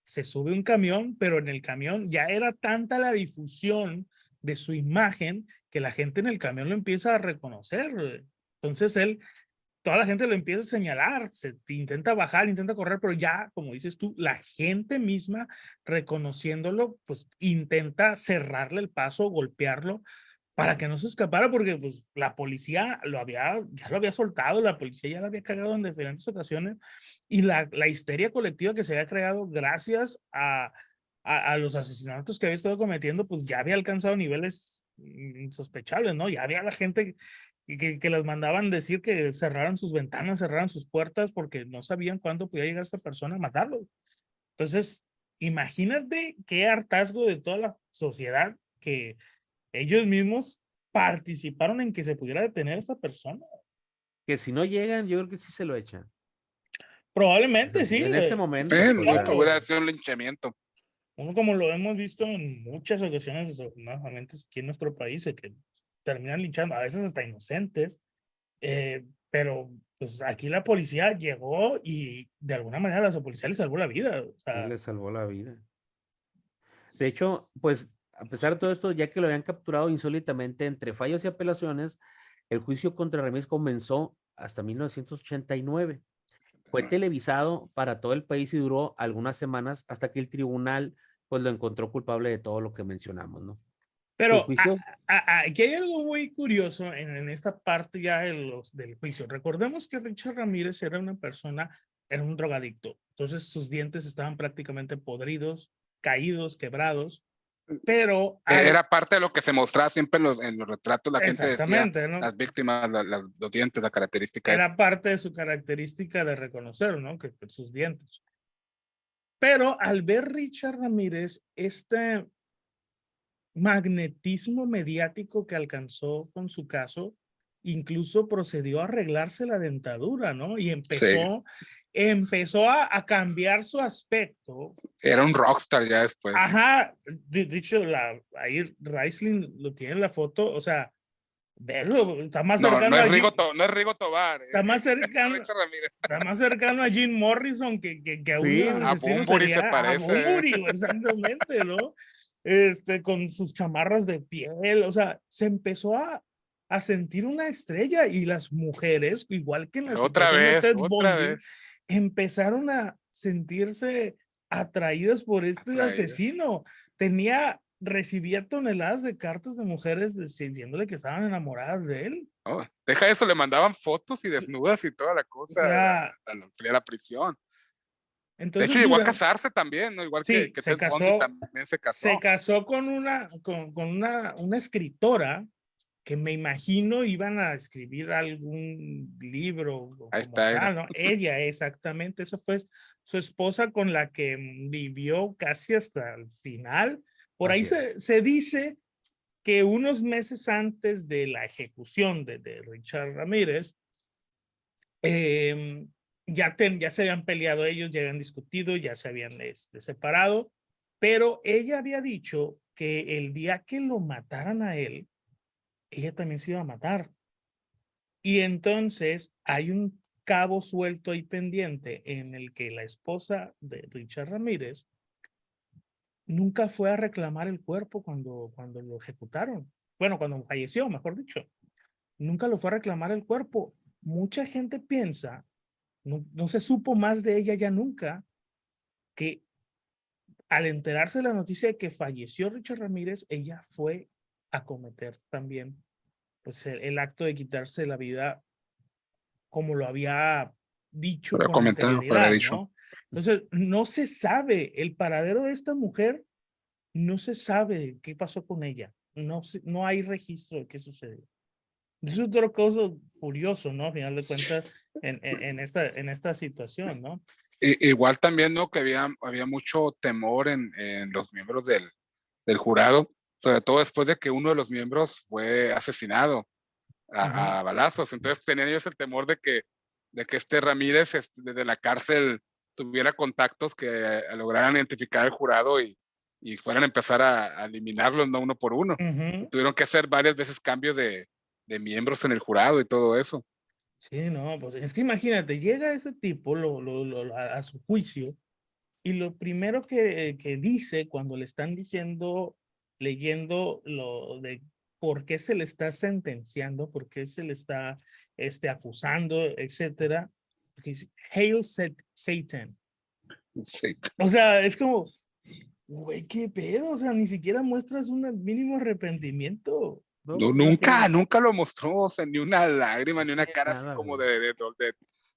Speaker 3: Se sube un camión, pero en el camión ya era tanta la difusión de su imagen que la gente en el camión lo empieza a reconocer. Entonces toda la gente lo empieza a señalar, se intenta bajar, intenta correr, pero ya, como dices tú, la gente misma reconociéndolo, pues intenta cerrarle el paso, golpearlo para que no se escapara, porque pues la policía ya lo había soltado, la policía ya lo había cagado en diferentes ocasiones y la histeria colectiva que se había creado gracias a los asesinatos que había estado cometiendo, pues ya había alcanzado niveles insospechables, ¿no? Ya había la gente que les mandaban decir que cerraran sus ventanas, cerraran sus puertas porque no sabían cuándo podía llegar esta persona a matarlo. Entonces, imagínate qué hartazgo de toda la sociedad que ellos mismos participaron en que se pudiera detener a esta persona.
Speaker 1: Que si no llegan, yo creo que sí se lo echan.
Speaker 3: Probablemente sí,
Speaker 1: En ese
Speaker 2: Sí,
Speaker 1: momento, pues, o sea,
Speaker 2: hubiera
Speaker 3: claro.
Speaker 2: sido un linchamiento.
Speaker 3: Uno como lo hemos visto en muchas ocasiones, desafortunadamente aquí en nuestro país, de que terminan linchando, a veces hasta inocentes, pero pues aquí la policía llegó y de alguna manera la policía le salvó la vida. O
Speaker 1: sí
Speaker 3: sea,
Speaker 1: le salvó la vida. De hecho, pues, a pesar de todo esto, ya que lo habían capturado insólitamente entre fallos y apelaciones, el juicio contra Ramírez comenzó hasta 1989. Fue televisado para todo el país y duró algunas semanas hasta que el tribunal pues lo encontró culpable de todo lo que mencionamos, ¿no? Su
Speaker 3: pero
Speaker 1: juicio,
Speaker 3: aquí hay algo muy curioso en esta parte ya del juicio. Recordemos que Richard Ramírez era una persona, era un drogadicto. Entonces sus dientes estaban prácticamente podridos, caídos, quebrados, pero
Speaker 2: Era parte de lo que se mostraba siempre en los retratos. La gente decía,
Speaker 3: exactamente, ¿no?
Speaker 2: las víctimas, los dientes, la característica es.
Speaker 3: Era parte de su característica de reconocer, ¿no? Que sus dientes. Pero al ver Richard Ramírez, este magnetismo mediático que alcanzó con su caso, incluso procedió a arreglarse la dentadura, ¿no? Y
Speaker 2: Sí,
Speaker 3: empezó a cambiar su aspecto.
Speaker 2: era un rockstar ya después.
Speaker 3: Ajá, dicho, ahí Raisling lo tiene en la foto, o sea, verlo, está más
Speaker 2: No,
Speaker 3: cercano allí,
Speaker 2: No es Rigo Tobar,
Speaker 3: está más
Speaker 2: es
Speaker 3: cercano,
Speaker 2: Richard Ramírez.
Speaker 3: está más cercano a Jim Morrison que a un
Speaker 1: sí,
Speaker 2: A
Speaker 3: asesino
Speaker 2: Bunbury se
Speaker 3: sería a
Speaker 2: parece.
Speaker 3: Bunbury, exactamente, ¿no? Con sus chamarras de piel, o sea, se empezó a sentir una estrella y las mujeres, igual que en la situación de Ted
Speaker 2: Otra
Speaker 3: Bundy,
Speaker 2: vez.
Speaker 3: empezaron a sentirse atraídas por este
Speaker 2: Atraídas.
Speaker 3: asesino. Recibía toneladas de cartas de mujeres diciéndole que estaban enamoradas de él.
Speaker 2: Oh, deja eso, le mandaban fotos y desnudas y toda la
Speaker 3: O
Speaker 2: cosa
Speaker 3: sea,
Speaker 2: a la prisión. De hecho,
Speaker 3: entonces
Speaker 2: llegó a
Speaker 3: dura,
Speaker 2: casarse también, ¿no? Igual
Speaker 3: sí,
Speaker 2: que Ted Bundy también se
Speaker 3: se
Speaker 2: casó.
Speaker 3: casó con una escritora que me imagino iban a escribir algún libro
Speaker 2: Ahí
Speaker 3: como
Speaker 2: está, era.
Speaker 3: tal, ¿no? Ella, exactamente, esa fue su esposa con la que vivió casi hasta el final, Por ahí
Speaker 1: Así es.
Speaker 3: se dice que unos meses antes de la ejecución de Richard Ramírez, ya se habían peleado ellos, ya habían discutido, ya se habían separado, pero ella había dicho que el día que lo mataran a él, ella también se iba a matar. Y entonces hay un cabo suelto y pendiente en el que la esposa de Richard Ramírez nunca fue a reclamar el cuerpo cuando lo ejecutaron. Bueno, cuando falleció, mejor dicho. Nunca lo fue a reclamar el cuerpo. Mucha gente piensa, no se supo más de ella ya nunca, que al enterarse de la noticia de que falleció Richard Ramírez, ella fue a cometer también pues, el acto de quitarse la vida como lo había dicho
Speaker 2: Para
Speaker 3: con
Speaker 2: comentar, para
Speaker 3: anterioridad,
Speaker 2: dicho.
Speaker 3: ¿no? Entonces, no se sabe el paradero de esta mujer, no se sabe qué pasó con ella, no hay registro de qué sucedió. Eso es otra cosa curioso, ¿no? A final de cuentas, en esta situación, ¿no?
Speaker 2: Igual también, ¿no? Que había mucho temor en los miembros del jurado, sobre todo después de que uno de los miembros fue asesinado a balazos. Entonces tenían ellos el temor de que este Ramírez desde la cárcel tuviera contactos que lograran identificar al jurado y fueran a empezar a eliminarlos, ¿no? Uno por uno. Y tuvieron que hacer varias veces cambios de miembros en el jurado y todo eso.
Speaker 3: Sí, no, pues es que imagínate, llega ese tipo a su juicio y lo primero que dice cuando le están diciendo, leyendo lo de por qué se le está sentenciando, por qué se le está acusando, etcétera, porque dice, Hail Satan.
Speaker 2: Sí.
Speaker 3: O sea, es como, güey, qué pedo, o sea, ni siquiera muestras un mínimo arrepentimiento.
Speaker 2: No, nunca lo mostró, o sea, ni una lágrima, ni una cara así
Speaker 1: Nada,
Speaker 2: como
Speaker 1: güey.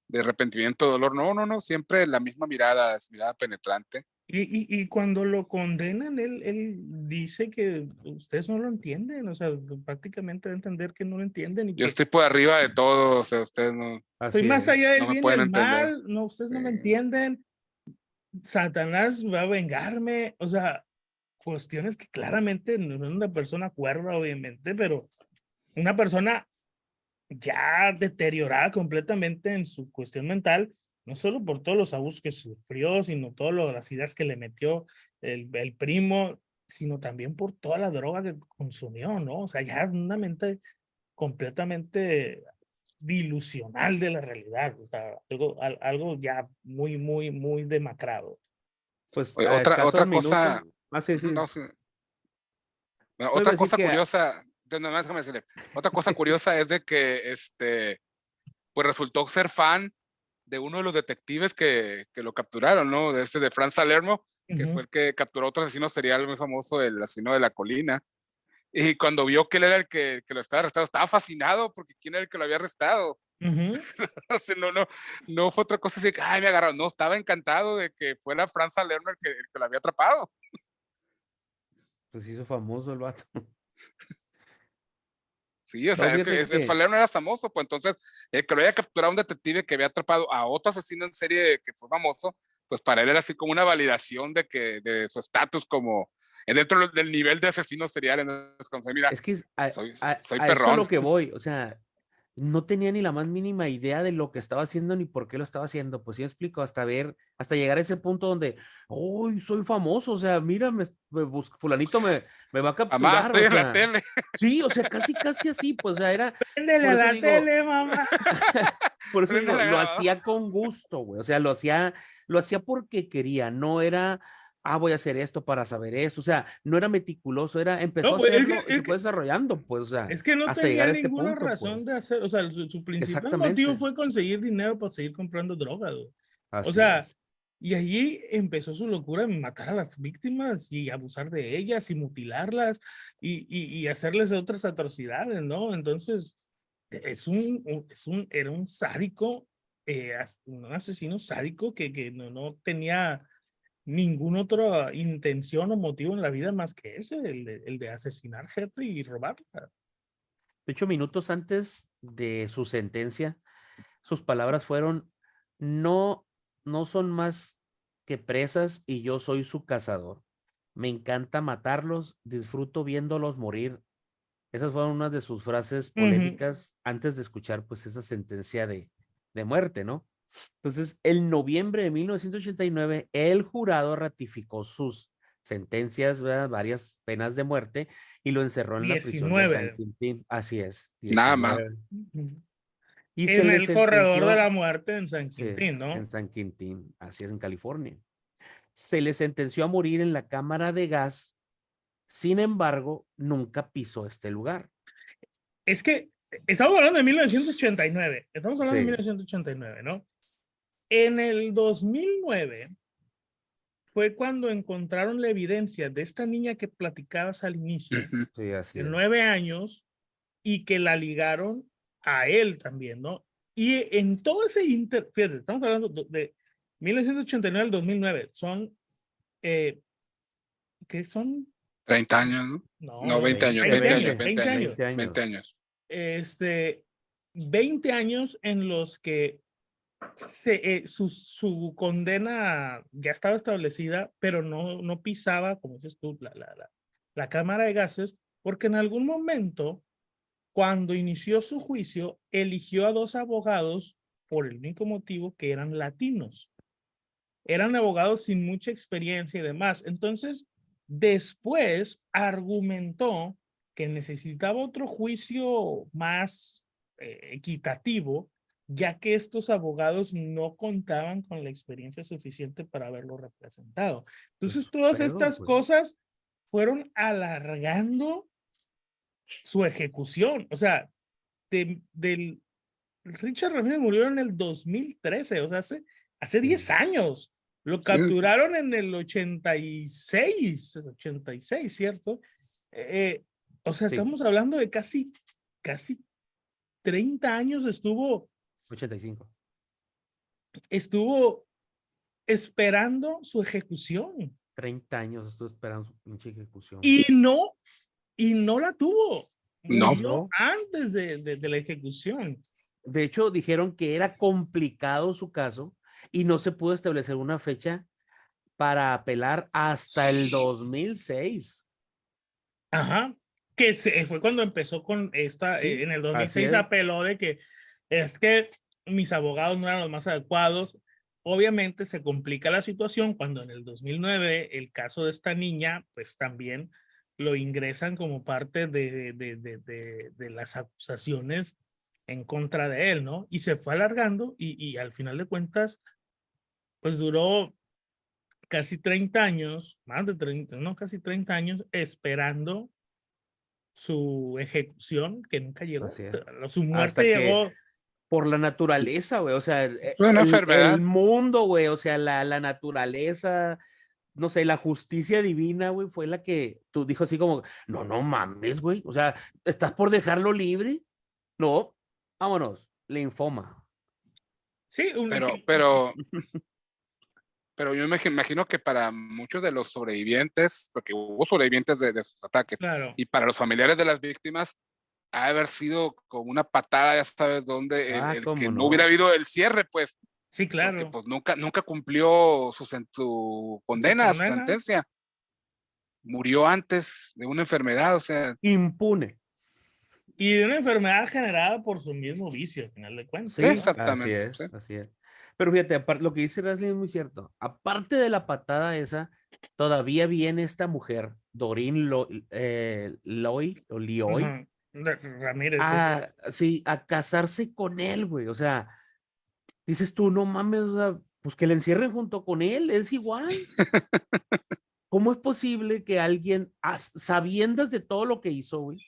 Speaker 2: de arrepentimiento, dolor. No, siempre la misma mirada, mirada penetrante.
Speaker 3: Y cuando lo condenan, él dice que ustedes no lo entienden, o sea, prácticamente da a entender que no lo entienden y
Speaker 2: Yo
Speaker 3: que
Speaker 2: estoy por arriba de todo, o sea, ustedes no,
Speaker 3: soy
Speaker 1: Así
Speaker 3: más
Speaker 1: es.
Speaker 3: allá del
Speaker 2: no me
Speaker 3: bien y
Speaker 2: pueden
Speaker 3: el
Speaker 2: entender.
Speaker 3: mal, no, ustedes no me entienden, Satanás va a vengarme, o sea, cuestiones que claramente no es una persona cuerda, obviamente, pero una persona ya deteriorada completamente en su cuestión mental, no solo por todos los abusos que sufrió, sino todas las ideas que le metió el primo, sino también por toda la droga que consumió, ¿no? O sea, ya una mente completamente dilusional de la realidad, o sea, algo ya muy demacrado.
Speaker 1: Pues
Speaker 2: Oye,
Speaker 1: a escasos
Speaker 2: otra
Speaker 1: minutos.
Speaker 2: cosa,
Speaker 1: Sí, sí.
Speaker 2: no sé,
Speaker 1: No iba a
Speaker 2: otra
Speaker 1: decir
Speaker 2: cosa
Speaker 1: que
Speaker 2: curiosa, déjame decirle, otra cosa curiosa es de que pues resultó ser fan de uno de los detectives que lo capturaron, ¿no? De Franz Salerno, que fue el que capturó otro asesino serial muy famoso, el asesino de la colina. Y cuando vio que él era el que lo estaba arrestado, estaba fascinado porque quién era el que lo había arrestado. O sea, no fue otra cosa así que, ay, me agarraron. No, estaba encantado de que fuera Franz Salerno el que lo había atrapado.
Speaker 1: pues hizo famoso el vato.
Speaker 2: Sí, o
Speaker 1: No,
Speaker 2: sea, es
Speaker 1: fíjate
Speaker 2: que
Speaker 1: que
Speaker 2: Salerno era famoso, pues entonces el que lo había capturado un detective que había atrapado a otro asesino en serie que fue famoso, pues para él era así como una validación de su estatus como dentro del nivel de asesino serial. Entonces, como, mira,
Speaker 1: es que
Speaker 2: soy, soy
Speaker 1: a eso a
Speaker 2: perrón.
Speaker 1: lo que voy, o sea, no tenía ni la más mínima idea de lo que estaba haciendo ni por qué lo estaba haciendo. Pues sí me explico, hasta llegar a ese punto donde, ¡uy, soy famoso! O sea, mira, fulanito me va a
Speaker 2: Mamá,
Speaker 1: capturar,
Speaker 2: estoy
Speaker 1: o
Speaker 2: en la
Speaker 1: sea,
Speaker 2: tele.
Speaker 1: sí, o sea, casi así, pues, o sea,
Speaker 3: Préndele
Speaker 1: por
Speaker 3: a
Speaker 1: eso
Speaker 3: la
Speaker 1: digo,
Speaker 3: tele, mamá.
Speaker 1: por eso
Speaker 2: Prende
Speaker 1: digo,
Speaker 2: la
Speaker 1: lo
Speaker 2: grabadora.
Speaker 1: hacía con gusto, güey, o sea, lo hacía porque quería, no era, voy a hacer esto para saber esto, o sea, no era meticuloso, empezó
Speaker 3: No,
Speaker 1: a
Speaker 3: pues
Speaker 1: hacerlo y se fue desarrollando, pues, o sea,
Speaker 3: es que no
Speaker 1: hasta llegar
Speaker 3: tenía
Speaker 1: a este
Speaker 3: ninguna
Speaker 1: punto,
Speaker 3: razón
Speaker 1: pues,
Speaker 3: de hacer, o sea, su principal motivo
Speaker 1: exactamente,
Speaker 3: fue conseguir dinero para seguir comprando drogas, güey. O
Speaker 1: así
Speaker 3: sea,
Speaker 1: es.
Speaker 3: y allí empezó su locura en matar a las víctimas y abusar de ellas y mutilarlas y hacerles otras atrocidades, ¿no? Entonces, era un sádico, un asesino sádico que no tenía ninguna otra intención o motivo en la vida más que ese, el de asesinar gente y robarla.
Speaker 1: De hecho, minutos antes de su sentencia, sus palabras fueron, no, no son más que presas y yo soy su cazador. me encanta matarlos, disfruto viéndolos morir. Esas fueron unas de sus frases polémicas antes de escuchar pues esa sentencia de muerte, ¿no? Entonces, en noviembre de 1989, el jurado ratificó sus sentencias, ¿verdad? Varias penas de muerte y lo encerró en la prisión de San
Speaker 3: 19.
Speaker 1: Quintín. Así es,
Speaker 2: Nada más.
Speaker 1: 19. Y se
Speaker 3: En
Speaker 1: le
Speaker 3: el corredor de la
Speaker 1: sentenció,
Speaker 3: muerte en San
Speaker 1: sí,
Speaker 3: Quintín,
Speaker 1: en
Speaker 3: ¿no?
Speaker 1: San Quintín, así es, en California. Se le sentenció a morir en la cámara de gas, sin embargo, nunca pisó este lugar.
Speaker 3: Es que estamos hablando de 1989. Estamos hablando de
Speaker 1: Sí.
Speaker 3: 1989, ¿no? En el 2009 fue cuando encontraron la evidencia de esta niña que platicabas al inicio,
Speaker 1: Sí, así
Speaker 3: de
Speaker 1: es.
Speaker 3: 9 años, y que la ligaron a él también, ¿no? Y en todo ese fíjate, estamos hablando de 1989 al 2009, son, ¿qué son?
Speaker 2: 30 años, ¿no?
Speaker 3: No,
Speaker 2: No,
Speaker 3: no,
Speaker 2: 20 años,
Speaker 3: 20
Speaker 2: 20
Speaker 3: años,
Speaker 2: años,
Speaker 3: 20 años.
Speaker 1: 20 años.
Speaker 2: 20 años.
Speaker 3: 20 años en los que su condena ya estaba establecida, pero no pisaba, como dices tú, la cámara de gases, porque en algún momento, cuando inició su juicio, eligió a 2 abogados por el único motivo que eran latinos. Eran abogados sin mucha experiencia y demás. Entonces, después argumentó que necesitaba otro juicio más equitativo, ya que estos abogados no contaban con la experiencia suficiente para haberlo representado. Entonces,
Speaker 1: Pues,
Speaker 3: todas
Speaker 1: pedo,
Speaker 3: estas
Speaker 1: pues.
Speaker 3: cosas fueron alargando su ejecución. O sea, del Richard Ramírez murió en el 2013, o sea, hace 10 años. Lo
Speaker 2: Sí.
Speaker 3: capturaron en el 86, ¿cierto? O sea,
Speaker 1: Sí.
Speaker 3: estamos hablando de casi 30 años
Speaker 1: 85.
Speaker 3: estuvo esperando su ejecución
Speaker 1: 30 años estoy esperando su pinche ejecución.
Speaker 3: y no la tuvo.
Speaker 2: No.
Speaker 3: Murió antes de la ejecución.
Speaker 1: De hecho, dijeron que era complicado su caso y no se pudo establecer una fecha para apelar hasta el 2006.
Speaker 3: Ajá, que fue cuando empezó con esta,
Speaker 1: Sí,
Speaker 3: en el
Speaker 1: así
Speaker 3: 2006
Speaker 1: es.
Speaker 3: apeló de que es que mis abogados no eran los más adecuados. Obviamente se complica la situación cuando en el 2009 el caso de esta niña, pues también lo ingresan como parte de las acusaciones en contra de él, ¿no? Y se fue alargando y al final de cuentas, pues duró casi 30 años, más de 30, no, casi 30 años esperando su ejecución, que nunca llegó.
Speaker 1: Así es.
Speaker 3: Su muerte
Speaker 1: Hasta que
Speaker 3: llegó.
Speaker 1: por la naturaleza, güey, o sea,
Speaker 2: Fue una
Speaker 1: el
Speaker 2: enfermedad.
Speaker 1: mundo, güey, o sea, la naturaleza, no sé, la justicia divina, güey, fue la que tú dijo así como, no mames, güey, o sea, ¿estás por dejarlo libre? No, vámonos, linfoma.
Speaker 3: Sí,
Speaker 2: pero yo me imagino que para muchos de los sobrevivientes, porque hubo sobrevivientes de sus ataques,
Speaker 3: claro.
Speaker 2: y para los familiares de las víctimas, ha de haber sido como una patada, ya sabes dónde, el que no hubiera habido el cierre, pues.
Speaker 3: Sí, claro.
Speaker 2: Porque pues nunca cumplió su condena, su sentencia. Murió antes de una enfermedad, o sea.
Speaker 1: Impune.
Speaker 3: Y de una enfermedad generada por su mismo vicio, al final de cuentas.
Speaker 1: Sí,
Speaker 3: ¿no?
Speaker 2: Exactamente.
Speaker 1: así es, así es. Pero fíjate, lo que dice Rasly es muy cierto. Aparte de la patada esa, todavía viene esta mujer, Doreen Loy, o Lioy,
Speaker 3: Ramírez.
Speaker 1: sí, a casarse con él, güey. O sea, dices tú, no mames, o sea, pues que le encierren junto con él, es igual. ¿Cómo es posible que alguien, sabiendas de todo lo que hizo, güey,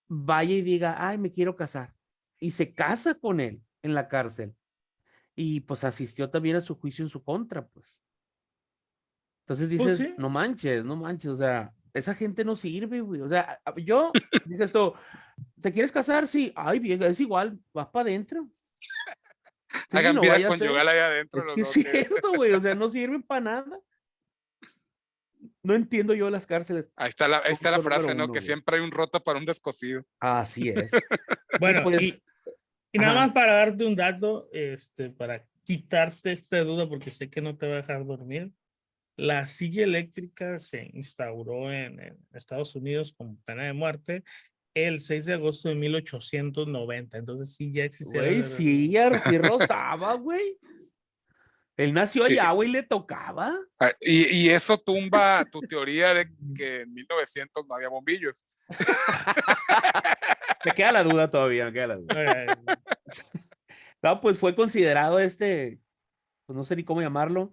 Speaker 1: vaya y diga, ay, me quiero casar? Y se casa con él en la cárcel. Y pues asistió también a su juicio en su contra, pues. Entonces
Speaker 3: Pues
Speaker 1: dices,
Speaker 3: sí.
Speaker 1: no manches, o sea, esa gente no sirve, güey. O sea, yo, dices tú, ¿te quieres casar? Sí, ay, vieja, es igual, vas para adentro. Sí,
Speaker 2: Hagan
Speaker 1: no
Speaker 2: vida
Speaker 1: vaya a ser.
Speaker 2: conyugal allá adentro.
Speaker 1: Es que es cierto, güey, o sea, no sirven para nada. No entiendo yo las cárceles.
Speaker 2: Ahí está la frase, ¿no?
Speaker 1: Uno,
Speaker 2: Que
Speaker 1: güey.
Speaker 2: siempre hay un roto para un descosido.
Speaker 1: Así es.
Speaker 3: Bueno,
Speaker 1: pues,
Speaker 3: y nada más para darte un dato, para quitarte esta duda, porque sé que no te va a dejar dormir. La silla eléctrica se instauró en Estados Unidos como pena de muerte el 6 de agosto de 1890. Entonces sí, ya existía.
Speaker 1: Güey, sí, sí rozaba, güey. Él nació allá, güey, le tocaba.
Speaker 2: Y eso tumba tu teoría de que en 1900 no había bombillos.
Speaker 1: Me queda la duda todavía, me queda la duda. No, pues fue considerado pues no sé ni cómo llamarlo,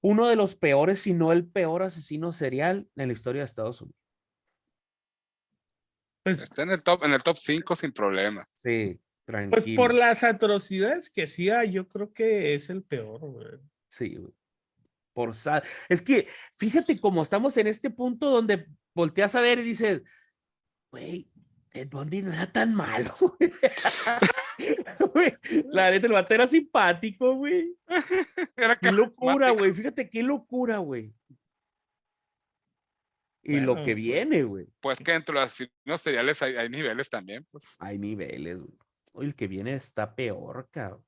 Speaker 1: uno de los peores, si no el peor asesino serial en la historia de Estados Unidos.
Speaker 3: Pues,
Speaker 2: está en el top 5 sin problema.
Speaker 1: Sí,
Speaker 3: pues
Speaker 1: tranquilo.
Speaker 3: por las atrocidades que hacía, yo creo que es el peor, güey.
Speaker 1: Sí, güey. Es que fíjate cómo estamos en este punto donde volteas a ver y dices, güey, Ted Bundy no era tan malo. Güey, la neta, el vato era simpático, güey. Qué locura, güey. Fíjate qué locura, güey. Y
Speaker 3: Bueno,
Speaker 1: lo que viene, güey.
Speaker 2: Pues que entre los asesinos seriales hay niveles también. Pues.
Speaker 1: Hay niveles, güey. Oye, el que viene está peor, cabrón.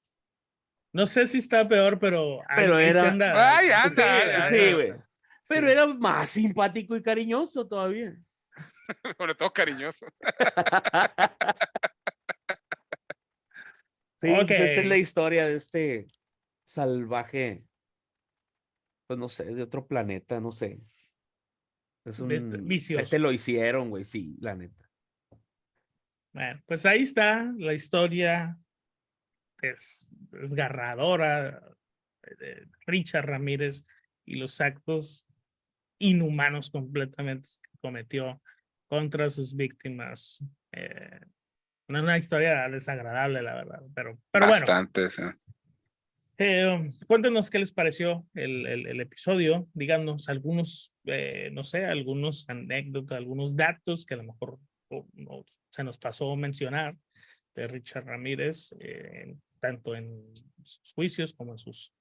Speaker 3: no sé si está peor, pero
Speaker 1: Pero
Speaker 3: ahí
Speaker 1: era.
Speaker 3: se anda.
Speaker 2: Ay, anda,
Speaker 1: Sí, güey. Pero
Speaker 3: Sí.
Speaker 1: era más simpático y cariñoso todavía.
Speaker 2: Sobre todo cariñoso.
Speaker 1: Sí,
Speaker 3: Ok.
Speaker 1: pues esta es la historia de este salvaje, pues no sé, de otro planeta, no sé. Es
Speaker 3: vicioso.
Speaker 1: lo hicieron, güey, sí, la neta.
Speaker 3: Bueno, pues ahí está la historia desgarradora de Richard Ramírez y los actos inhumanos completamente que cometió contra sus víctimas. Una historia desagradable, la verdad, pero
Speaker 2: Bastante,
Speaker 3: bueno.
Speaker 2: Sí.
Speaker 3: Cuéntenos qué les pareció el episodio, díganos algunos, no sé, algunos anécdotas, algunos datos que a lo mejor no, se nos pasó mencionar de Richard Ramírez, tanto en sus juicios como en sus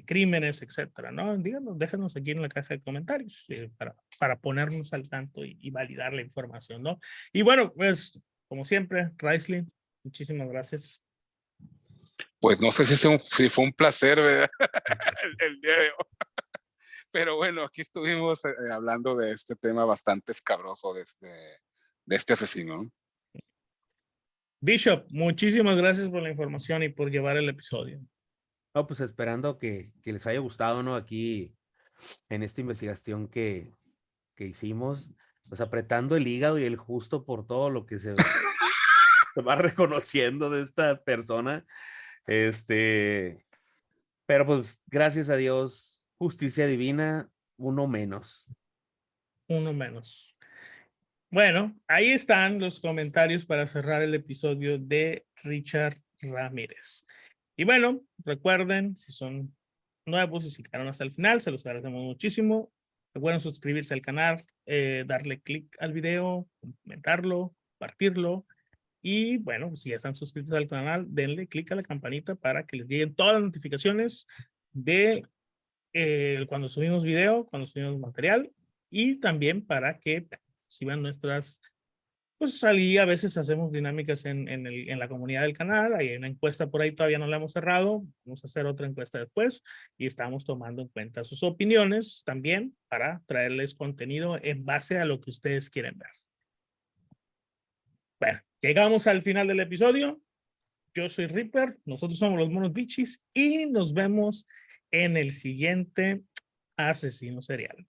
Speaker 3: crímenes, etcétera, ¿no? Díganos, déjanos aquí en la caja de comentarios para ponernos al tanto y validar la información, ¿no? Y bueno, pues, como siempre, Raisley, muchísimas gracias.
Speaker 2: Pues no sé si fue un placer, ¿verdad? el día de hoy. Pero bueno, aquí estuvimos hablando de este tema bastante escabroso de este asesino.
Speaker 3: Bishop, muchísimas gracias por la información y por llevar el episodio.
Speaker 1: No, pues esperando que les haya gustado, ¿no? Aquí en esta investigación que hicimos, pues apretando el hígado y el justo por todo lo que se va reconociendo de esta persona. Pero pues gracias a Dios, justicia divina, uno menos.
Speaker 3: Uno menos. Bueno, ahí están los comentarios para cerrar el episodio de Richard Ramírez. Y bueno, recuerden, si son nuevos y si quedaron hasta el final, se los agradecemos muchísimo. Recuerden suscribirse al canal, darle clic al video, comentarlo, compartirlo. Y bueno, si ya están suscritos al canal, denle clic a la campanita para que les lleguen todas las notificaciones de cuando subimos video, cuando subimos material, y también para que si van nuestras, pues ahí a veces hacemos dinámicas en la comunidad del canal. Hay una encuesta por ahí, todavía no la hemos cerrado, vamos a hacer otra encuesta después y estamos tomando en cuenta sus opiniones también para traerles contenido en base a lo que ustedes quieren ver. Bueno, llegamos al final del episodio. Yo soy Ripper, nosotros somos los Monos Bichis y nos vemos en el siguiente asesino serial.